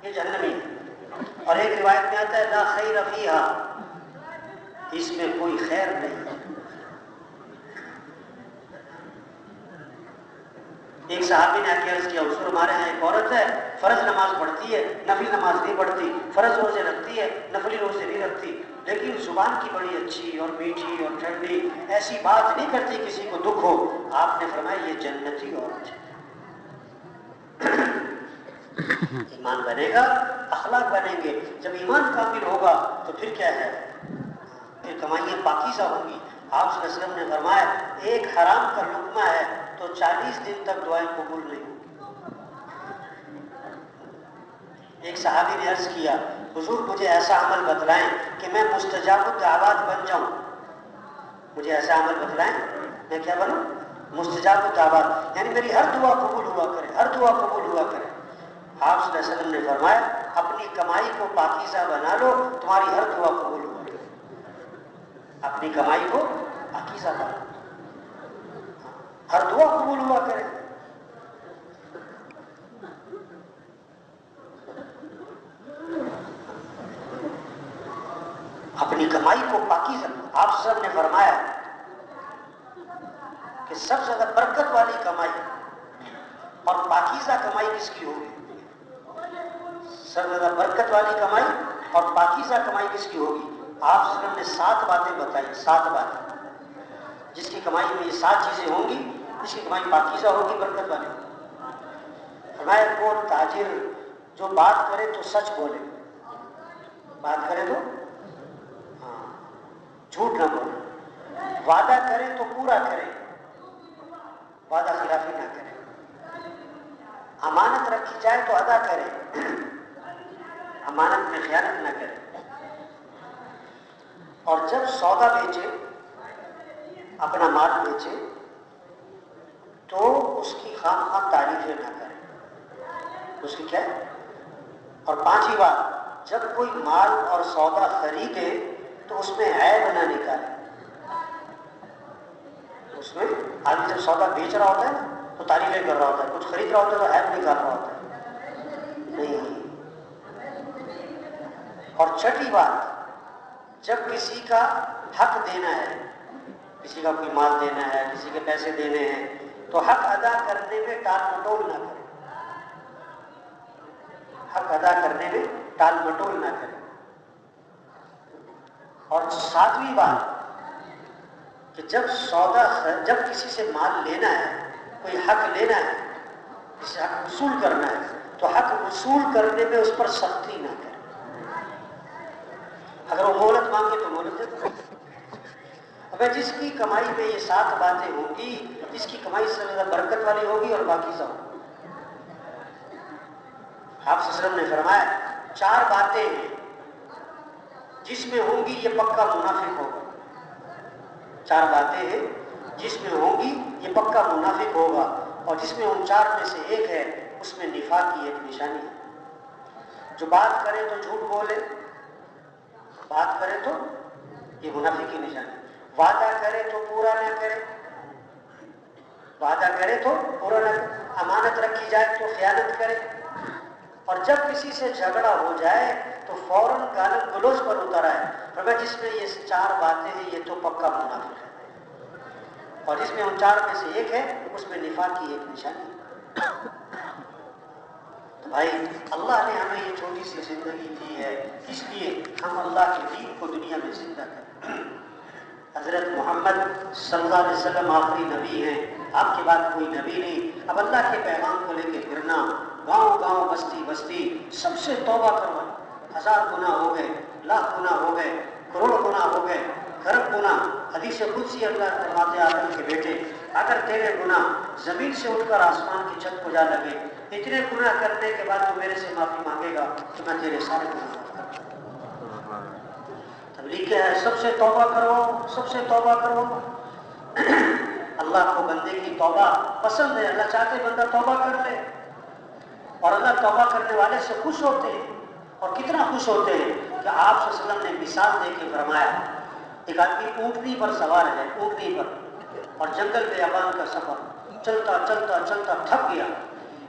یہ جہنمی ہے. اور ایک روایت میں آتا ہے لا خیر فیہا, اس میں کوئی خیر نہیں ہے. ایک صحابی نے آ کے عرض کیا حضور ہمارے یہاں ایک عورت ہے, فرض نماز پڑھتی ہے, نفلی نماز نہیں پڑھتی, فرض روزے رکھتی ہے, نفلی روزے نہیں رکھتی, لیکن زبان کی بڑی اچھی اور میٹھی اور ٹھنڈی, ایسی بات نہیں کرتی کسی کو دکھ ہو. آپ نے فرمایا یہ جنتی عورت ہے. ایمان بنے گا, اخلاق بنیں گے. جب ایمان کامل ہوگا تو پھر کیا ہے, پھر کمائیاں پاکیزہ ہوں گی. آپ صلی اللہ علیہ وسلم نے فرمایا ایک حرام کا لقمہ ہے تو 40 دن تک دعائیں قبول نہیں ہوں. ایک صحابی نے عرض کیا حضور مجھے ایسا عمل بتلائیں کہ میں مستجاب الدعوات بن جاؤں. مجھے ایسا عمل بتلائیں میں کیا بنوں, مستجاب الدعوات, یعنی میری ہر دعا قبول ہوا کرے, ہر دعا قبول ہوا کرے. آپ صلی اللہ علیہ وسلم نے فرمایا اپنی کمائی کو پاکیزہ بنا لو, تمہاری ہر دعا قبول ہوا کرے. اپنی کمائی کو پاکیزہ بنا لو, ہر دعا قبول ہوا کرے. اپنی کمائی کو پاکیزہ. آپ سب نے فرمایا کہ سب سے زیادہ برکت والی کمائی اور پاکیزہ کمائی کس کی ہوگی, سب سے زیادہ برکت والی کمائی اور پاکیزہ کمائی کس کی ہوگی. آپ صلی اللہ علیہ وسلم نے 7 باتیں بتائی, 7 باتیں, جس کی کمائی میں یہ 7 چیزیں ہوں گی, جس کی کمائی پاکیزہ ہوگی, برکت والی. فرمایا وہ تاجر جو بات کرے تو سچ بولے, بات کرے تو جھوٹ نہ بولے, وعدہ کرے تو پورا کرے, وعدہ خلافی نہ کرے, امانت رکھی جائے تو ادا کرے, امانت میں خیانت نہ کرے, اور جب سودا بیچے, اپنا مال بیچے تو اس کی خام خواہ تعریفیں نہ کرے, اس کی کیا ہے. اور 5ویں بات, جب کوئی مال اور سودا خریدے تو اس میں عیب نہ نکالے. اس میں آدمی جب سودا بیچ رہا ہوتا ہے نا تو تعریفیں کر رہا ہوتا ہے, کچھ خرید رہا ہوتا ہے تو عیب نکال رہا ہوتا ہے. نہیں, اور چھٹی بات، جب کسی کا حق دینا ہے، کسی کا کوئی مال دینا ہے، کسی کے پیسے دینے ہیں، تو حق ادا کرنے میں ٹال مٹول نہ کرے، حق ادا کرنے میں ٹال مٹول نہ کرے۔ اور ساتویں بات کہ جب کسی سے مال لینا ہے، کوئی حق لینا ہے، کسی حق وصول کرنا ہے، تو حق وصول کرنے میں اس پر سختی نہ کرے۔ اگر وہ مہلت مانگے تو مہلت دے دو۔ اگر جس کی کمائی میں یہ 7 باتیں ہوں گی، جس کی کمائی سے زیادہ برکت والی ہوگی اور باقی سب، آپ صلی اللہ علیہ وسلم نے فرمایا 4 باتیں ہیں جس میں ہوں گی یہ پکا منافق ہوگا۔ 4 باتیں ہیں جس میں ہوں گی یہ پکا منافق ہوگا، اور جس میں ان 4 میں سے ایک ہے اس میں نفاق کی ایک نشانی ہے۔ جو بات کرے تو جھوٹ بولے، بات کرے تو یہ منافق کی نشانی، وعدہ کرے تو پورا نہ کرے، وعدہ کرے تو پورا نہ کرے، امانت رکھی جائے تو خیانت کرے، اور جب کسی سے جھگڑا ہو جائے تو فوراً گالی گلوچ پر اتر آئے۔ فرمایا جس میں یہ 4 باتیں ہیں یہ تو پکا منافق ہے، اور جس میں ان 4 میں سے ایک ہے اس میں نفاق کی ایک نشانی ہے۔ تو بھائی اللہ نے ہمیں یہ چھوٹی سی زندگی دی ہے، اس لیے ہم اللہ کے دین کو دنیا میں زندہ کریں۔ حضرت محمد صلی اللہ علیہ وسلم آخری نبی ہیں، آپ کے بعد کوئی نبی نہیں۔ اب اللہ کے پیغام کو لے کے پھرنا، گاؤں گاؤں بستی بستی سب سے توبہ کرو، 1000 گناہ ہو گئے، لاکھ گناہ ہو گئے، کروڑ گناہ ہو گئے، خرب گناہ۔ حدیث قدسی اللہ فرماتے ہیں آدم کے بیٹے اگر تیرے گناہ زمین سے اٹھ کر آسمان کی چھت کو جا لگے، اتنے گناہ کرنے کے بعد تو میرے سے معافی مانگے گا تو میں تیرے سارے گناہ معاف کر دوں گا۔ تبلیغ کیا ہے؟ سب سے توبہ کرو، سب سے توبہ کرو۔ اللہ کو بندے کی توبہ پسند ہے، اللہ چاہتے بندہ توبہ کر لے، اور اللہ توبہ کرنے والے سے خوش ہوتے ہیں۔ اور کتنا خوش ہوتے ہیں کہ آپ صلی اللہ علیہ وسلم نے مثال دے کے فرمایا، ایک آدمی اونٹنی پر سوار ہے، اونٹنی پر، اور جنگل بیابان کا سفر، چلتا چلتا چلتا تھک گیا،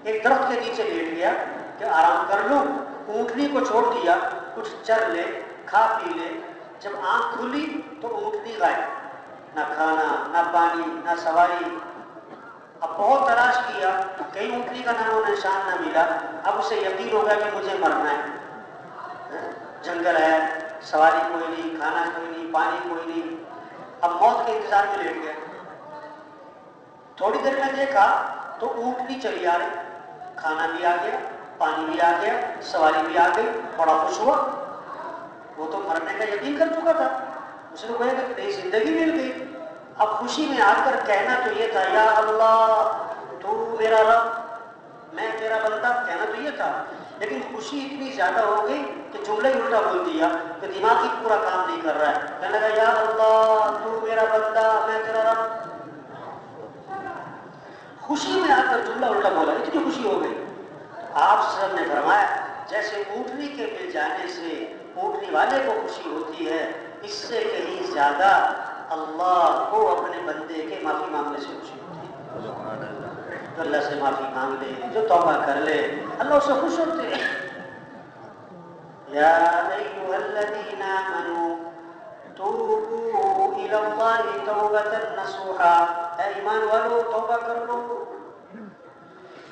ایک درخت کے نیچے لیٹ گیا کہ آرام کر لوں۔ اونٹنی کو چھوڑ دیا کچھ چر لے، کھا پی لے۔ جب آنکھ کھلی تو اونٹنی غائب، نہ کھانا نہ پانی نہ سواری۔ اب بہت تلاش کیا، کہیں اونٹنی کا نام و نشان نہ ملا۔ اب اسے یقین ہو گیا کہ مجھے مرنا ہے، جنگل ہے، سواری کوئی نہیں، کھانا کوئی نہیں، پانی کوئی نہیں۔ اب موت کے انتظار میں لیٹ گیا۔ تھوڑی دیر میں دیکھا تو اونٹنی چلی آ رہی، کھانا بھی آ گیا، پانی بھی آ گیا، سواری بھی آ گئی، بڑا خوش ہوا۔ وہ تو مرنے کا یقین کر چکا تھا، اس نے کہا کہ نئی زندگی مل گئی۔ اب خوشی میں آ کر کہنا تو یہ تھا یا اللہ تو میرا رب، میں تیرا بندہ، کہنا تو یہ تھا، لیکن خوشی اتنی زیادہ ہو گئی کہ جملہ ہی الٹا بول دیا کہ دماغ ہی پورا کام نہیں کر رہا ہے۔ کہنے لگا یا اللہ تو میرا بندہ، میں تیرا رب۔ خوشی میں آ کر جملہ الٹا بولا، اتنی خوشی ہو گئی۔ آپ سب نے فرمایا جیسے اونٹنی کے مل جانے سے اونٹنی والے کو خوشی ہوتی ہے، اس سے کہیں زیادہ اللہ کو اپنے بندے کے معافی مانگنے سے خوشی ہوتی ہے۔ تو اللہ سے معافی مانگ لے، جو توبہ کر لے، اللہ اس سے خوش ہوتے ہیں۔ یا ایھا الذین آمنوا توبوا الی اللہ توبۃ نصوحا، اے ایمان والو توبہ کر لو۔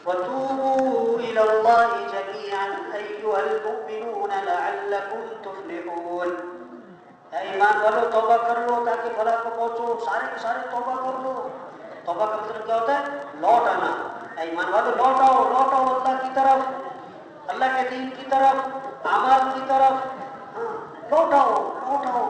وتوبوا إلى الله جميعا أيها المؤمنون لعلكم تفلحون، اے ایمان والو توبہ کر لو تاکہ بھلا کو پہنچو۔ سارے کے سارے توبہ کر لو۔ توبہ کا مطلب کیا ہوتا ہے؟ لوٹ آنا۔ اے ایمان والو لوٹ آؤ، لوٹ آؤ اللہ کی طرف، اللہ کے دین کی طرف، اعمال کی طرف، لوٹ آؤ، لوٹ آؤ۔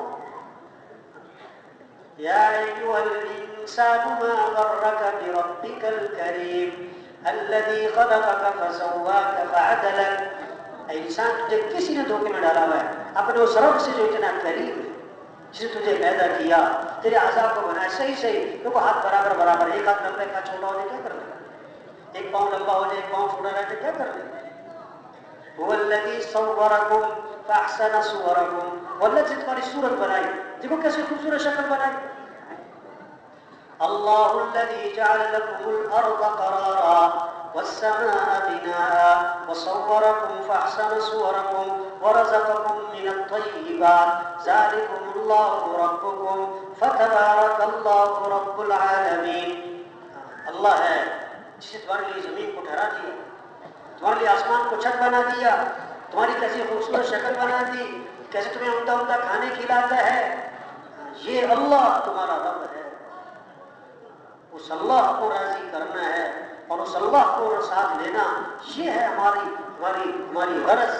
یا ایھا الانسان ما غرک بربک الکریم الذی خلقک فسواک فعدلک، اے انسان تجھے کسی نے دھوکے میں ڈالا ہوا ہے اپنے اس رب سے جو اتنا کریم ہے، جس نے تجھے پیدا کیا، تیرے اعضاء کو بنایا صحیح صحیح، دیکھو ہاتھ برابر برابر، ایک ہاتھ لمبا ایک ہاتھ چھوٹا ہو جائے کیا کر لیں، ایک پاؤں لمبا ہو جائے ایک پاؤں چھوٹا رہ جائے کیا کر لیں۔ هو الذی صورکم فاحسن صورکم، وہ اللہ جس تمہاری صورت بنائی، دیکھو کیسے خوبصورت شکل بنائی۔ اللہ الذی جعل لکم الارض قرارا، والسماء بناء وصوركم فأحسن صوركم ورزقكم من الطيبات ذلكم الله ربكم فتبارك الله رب العالمين. اللہ ہے جس نے تمہارے لیے زمین کو ٹھہرا دیا، تمہارے لیے آسمان کو چھت بنا دیا، تمہاری کیسی خوبصورت شکل بنا دی، کیسے تمہیں عمدہ عمدہ کھانے کھلاتا ہے. یہ اللہ تمہارا رب ہے. اس اللہ کو راضی کرنا ہے اور اس اللہ کو ساتھ لینا، یہ ہے ہماری غرض.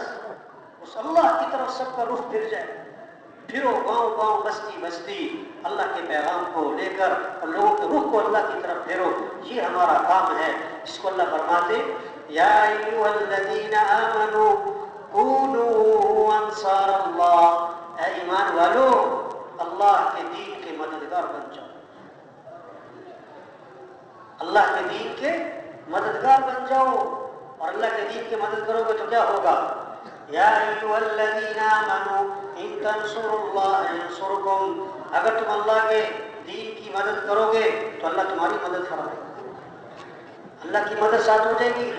اس اللہ کی طرف سب کا رخ پھر جائے. پھرو گاؤں گاؤں بستی بستی اللہ کے پیغام کو لے کر اور لوگوں کے رخ کو اللہ کی طرف پھیرو. یہ ہمارا کام ہے. جس کو اللہ فرماتے یا ایھا الذین آمنوا کونوا انصار اللہ، اے ایمان والو اللہ کے دین کے مددگار بن جاؤ. اللہ کے دین کے مددگار بن جاؤ. اور اللہ کے دین کی مدد کرو گے تو کیا ہوگا؟ یا ایھا الذین آمنوا ان تنصروا اللہ ینصرکم، اگر تم اللہ کے دین کی مدد کرو گے تو اللہ تمہاری مدد فرمائے گا، اللہ کی مدد ساتھ ہو جائے گی.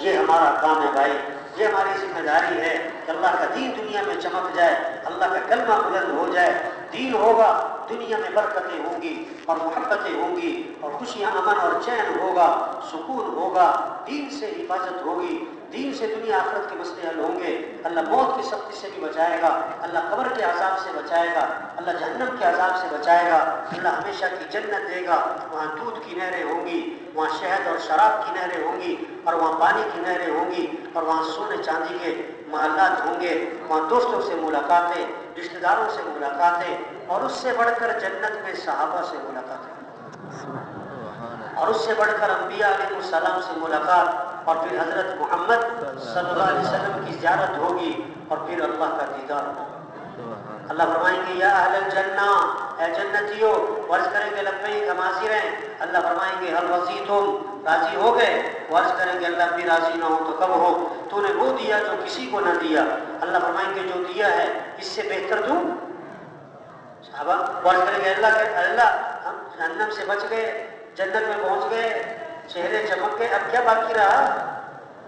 یہ ہمارا کام ہے بھائی، یہ ہماری ذمہ داری ہے کہ اللہ کا دین دنیا میں چمک جائے، اللہ کا کلمہ بلند ہو جائے. دین ہوگا دنیا میں برکتیں ہوں گی اور محبتیں ہوں گی اور خوشیاں، امن اور چین ہوگا، سکون ہوگا. دین سے حفاظت ہوگی، دین سے دنیا آخرت کے مسئلے حل ہوں گے. اللہ موت کی سختی سے بھی بچائے گا، اللہ قبر کے عذاب سے بچائے گا، اللہ جہنم کے عذاب سے بچائے گا. اللہ ہمیشہ کی جنت دے گا. وہاں دودھ کی نہریں ہوں گی، وہاں شہد اور شراب کی نہریں ہوں گی، اور وہاں پانی کی نہریں ہوں گی، اور وہاں سونے چاندی کے محلات ہوں گے. وہاں دوستوں سے ملاقاتیں، رشتہ داروں سے ملاقاتیں، اور اس سے بڑھ کر جنت میں صحابہ سے ملاقاتیں، اور اس سے بڑھ کر انبیاء علیہ السلام سے ملاقات، اور پھر حضرت محمد صلی اللہ علیہ وسلم کی زیارت ہوگی، اور پھر اللہ کا دیدار ہوگا. اللہ فرمائیں گے یا اہل الجنہ، اے جنتیو. عرض کریں گے لبیک ہم حاضر ہیں. اللہ فرمائیں گے هل رضیتم، راضی ہو گئے؟ عرض کریں گے اللہ بھی راضی نہ ہو تو کب ہو؟ تو نے وہ دیا جو کسی کو نہ دیا. اللہ فرمائیں گے جو دیا ہے اس سے بہتر دوں. صحابہ عرض کریں گے اللہ ہم جہنم سے بچ گئے، جنت میں پہنچ گئے، چہرے چمک گئے، اب کیا باقی رہا؟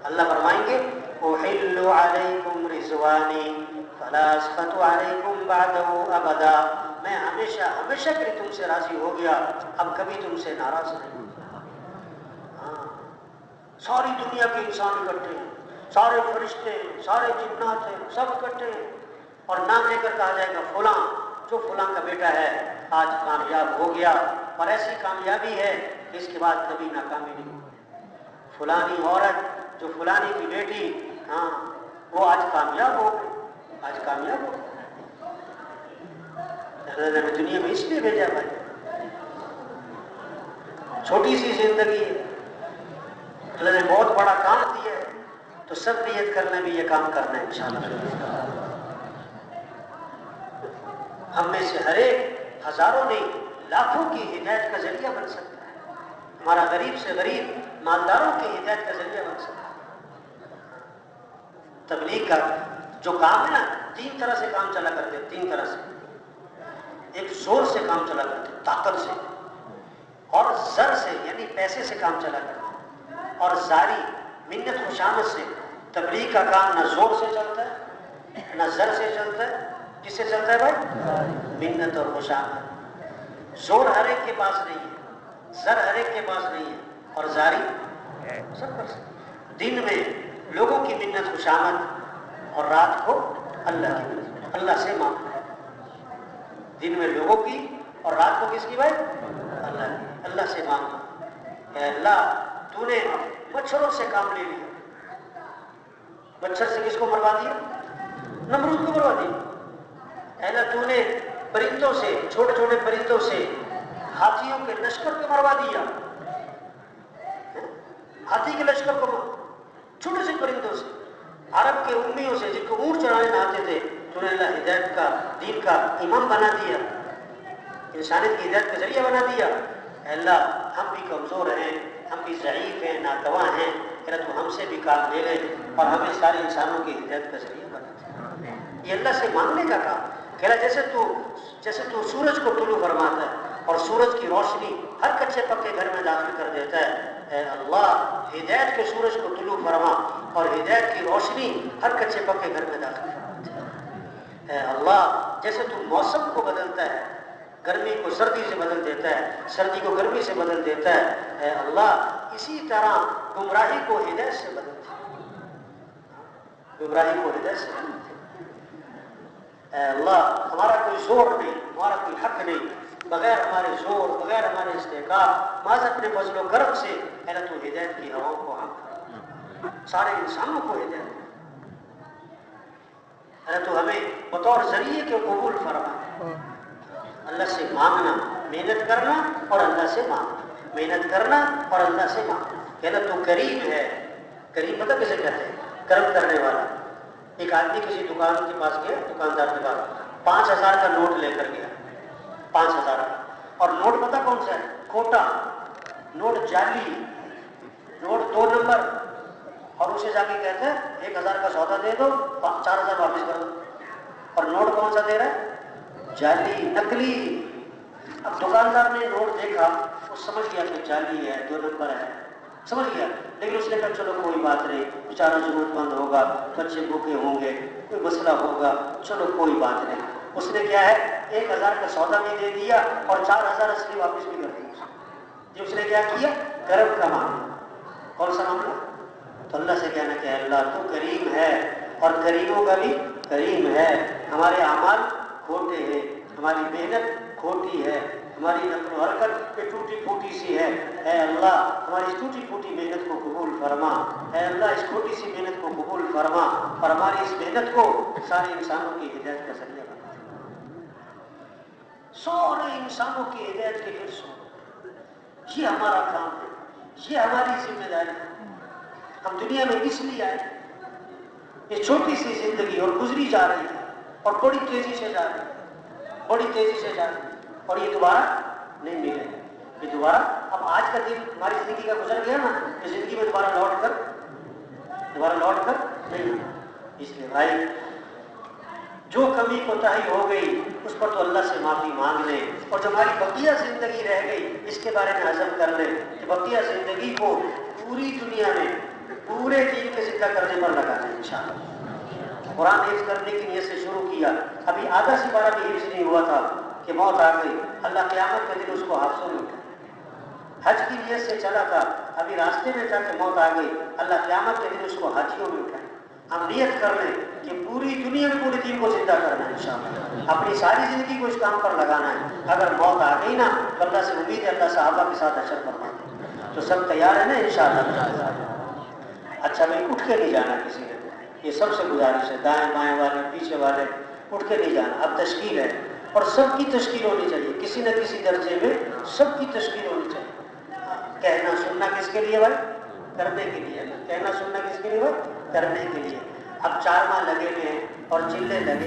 اللہ فرمائیں گے احل علیکم رضوانی فلا اسخط علیکم بعده ابدا، میں ہمیشہ ہمیشہ کے لیے تم سے راضی ہو گیا، اب کبھی تم سے ناراض نہیں. ساری دنیا کے انسان اکٹھے ہیں، سارے فرشتے ہیں، سارے جنات ہیں، سب اکٹھے ہیں، اور نام لے کر کہا جائے گا فلاں، جو فلاں کا بیٹا ہے آج کامیاب ہو گیا. اور ایسی کامیابی ہے کہ اس کے بعد کبھی ناکامی نہیں. فلانی عورت جو فلانی کی بیٹی، ہاں وہ آج کامیاب ہو گئی، آج کامیاب ہو گئی. اللہ نے دنیا میں اس لیے بھیجا بھائی، چھوٹی سی زندگی ہے، اللہ نے بہت بڑا کام دیا ہے، تو سب نیت کرنا بھی یہ کام کرنا ہے انشاءاللہ. ہم میں سے ہر ایک ہزاروں نہیں لاکھوں کی ہدایت کا ذریعہ بن سکتا ہے. ہمارا غریب سے غریب مالداروں کی ہدایت کا ذریعہ بن سکتا ہے. تبلیغ کا جو کام ہے نا، تین طرح سے کام چلا کرتے، تین طرح سے. ایک زور سے کام چلا کرتے، طاقت سے، اور زر سے یعنی پیسے سے کام چلا کرتے، اور زاری منت خوشامد سے. تبلیغ کا کام نہ زور سے چلتا ہے نہ زر سے چلتا ہے. کس سے چلتا ہے بھائی؟ منت اور خوشامد. زور ہر ایک کے پاس نہیں ہے، زر ہر ایک کے پاس نہیں ہے، اور زاری سب کر سکتے. دن میں لوگوں کی منت خوشامد، اور رات کو اللہ کی منت، اللہ سے مانگنا. دن میں لوگوں کی اور رات کو کس کی بھائی؟ اللہ کی. اللہ سے مانگنا اے اللہ تو نے مچھروں سے کام لے لیا. مچھر سے کس کو مروا دیا؟ نمرود کو مروا دیا. اے اللہ تو نے پرندوں سے، چھوٹے چھوٹے پرندوں سے ہاتھیوں کے لشکر کو مروا دیا. ہاتھی کے لشکر کو چھوٹے سے پرندوں سے، عرب کے امیوں سے جن کو اونٹ چرانے نہ آتے تھے، تو نے اللہ ہدایت کا، دین کا امام بنا دیا، انسانیت کی ہدایت کا ذریعہ بنا دیا. اے اللہ ہم بھی کمزور ہیں، ہم بھی ضعیف ہیں، ناتواں ہیں، اللہ تو ہم سے بھی کام لے لے اور ہمیں سارے انسانوں کی ہدایت کا ذریعہ بنا دے. یہ اللہ سے مانگنے کا کام. کہہ رہا جیسے تو سورج کو طلوع فرماتا ہے اور سورج کی روشنی ہر کچے پکے گھر میں داخل کر دیتا ہے، اے اللہ ہدایت کے سورج کو طلوع فرما اور ہدایت کی روشنی ہر کچے پکے گھر میں داخل فرما۔ اے اللہ جیسے تو موسم کو بدلتا ہے، گرمی کو سردی سے بدل دیتا ہے، سردی کو گرمی سے بدل دیتا ہے، اے اللہ اسی طرح گمراہی کو ہدایت سے بدل دے، گمراہی کو ہدایت سے بدل دے۔ اے اللہ ہمارا کوئی زور نہیں، ہمارا کوئی حق نہیں، بغیر ہمارے زور، بغیر ہمارے استحقاق، محض اپنے فضل و کرم سے اے اللہ تو ہدایت کی ہواؤں کو ہم سارے انسانوں کو ہدایت دے۔ اے اللہ تو ہمیں بطور ذریعے کے قبول فرما، اللہ سے مانگنا، محنت کرنا اور اللہ سے مانگنا، محنت کرنا اور اللہ سے مانگنا کہ اللہ تو کریم ہے۔ کریم پتہ کسے کہتے ہیں؟ کرم کرنے والا۔ ایک آدمی کسی دکان کے پاس گیا، دکاندار کے پاس 5,000 کا نوٹ لے کر گیا، 5,000 کا، اور نوٹ پتہ کون سا ہے؟ کھوٹا نوٹ، جعلی نوٹ، 2 نمبر، اور اسے جا کے کہتے ہیں 1,000 کا سودا دے دو، 4,000 واپس کر دو، اور نوٹ کون سا دے رہا ہے؟ جعلی، نکلی۔ اب دکاندار نے نوٹ دیکھا، وہ سمجھ گیا کہ جعلی ہے، 2 نمبر ہے، سمجھ گیا، لیکن اس نے کہا چلو کوئی بات نہیں، بیچارہ ضرورت مند ہوگا، بچے بھوکے ہوں گے، کوئی مسئلہ ہوگا، چلو کوئی بات نہیں۔ اس نے کیا ہے 1,000 کا سودا بھی دے دیا اور 4,000 اصلی واپس بھی کر دیا۔ جو اس نے کیا کیا؟ کرم کا معاملہ۔ کون سا معاملہ؟ تو اللہ سے کہنا کہ اللہ تو کریم ہے اور کریموں کا بھی کریم ہے۔ ہمارے اعمال کھوٹے ہیں، ہماری محنت کھوٹی ہے، ہماری نقل و حرکت پہ ٹوٹی پھوٹی سی ہے، اے اللہ ہماری اس ٹوٹی پھوٹی محنت کو قبول فرما، اے اللہ اس چھوٹی سی محنت کو قبول فرما اور ہماری اس محنت کو سارے انسانوں کی ہدایت کا ذریعہ بنا دے، سارے انسانوں کی ہدایت کے حرص ہو۔ یہ ہمارا کام ہے، یہ ہماری ذمہ داری ہے۔ ہم دنیا میں اس لیے آئے، یہ چھوٹی سی زندگی اور گزری جا رہی ہے اور بڑی تیزی سے جا رہی ہے، بڑی تیزی سے جا رہی ہے، اور یہ دوبارہ نہیں ملے گی۔ یہ دوبارہ اب آج کا دن ہماری زندگی کا گزر گیا نا، یہ زندگی میں دوبارہ لوٹ کر نہیں آنا۔ اس لیے بھائی جو کمی کوتاہی ہو گئی اس پر تو اللہ سے معافی مانگ لیں، اور جو ہماری بقیہ زندگی رہ گئی اس کے بارے میں عزم کر لیں کہ بقیہ زندگی کو پوری دنیا میں پورے دین کے زندہ کرنے پر لگانا ہے انشاءاللہ۔ قرآن حفظ کرنے کی نیت سے شروع کیا، ابھی آدھا سپارہ بھی حفظ نہیں ہوا تھا کہ موت آ گئی، اللہ قیامت کے دن اس کو حافظوں میں اٹھائے۔ حج کی نیت سے چلا تھا، ابھی راستے میں تھا کہ موت آ گئی، اللہ قیامت کے دن اس کو حاجیوں میں اٹھائے۔ ہم نیت کر لیں کہ پوری دنیا میں پورے دین کو زندہ کرنا ہے انشاءاللہ، اپنی ساری زندگی کو اس کام پر لگانا ہے۔ اگر موت آ گئی نا تو اللہ سے امید ہے اللہ صحابہ کے ساتھ حشر فرما دے، تو سب تیار ہیں نا انشاءاللہ؟ اچھا بھائی اٹھ کے نہیں جانا کسی نے، یہ سب سے گزارش ہے، دائیں بائیں والے پیچھے والے اٹھ کے نہیں جانا۔ اب تشکیل ہے اور سب کی تشکیل ہونی چاہیے، کسی نہ کسی درجے میں سب کی تشکیل ہونی چاہیے۔ کہنا سننا کس کے لیے بھائی؟ کرنے کے لیے نا، کہنا سننا کس کے لیے بھائی؟ کرنے کے لیے۔ اب 4 ماہ لگے ہوئے ہیں اور چلے لگے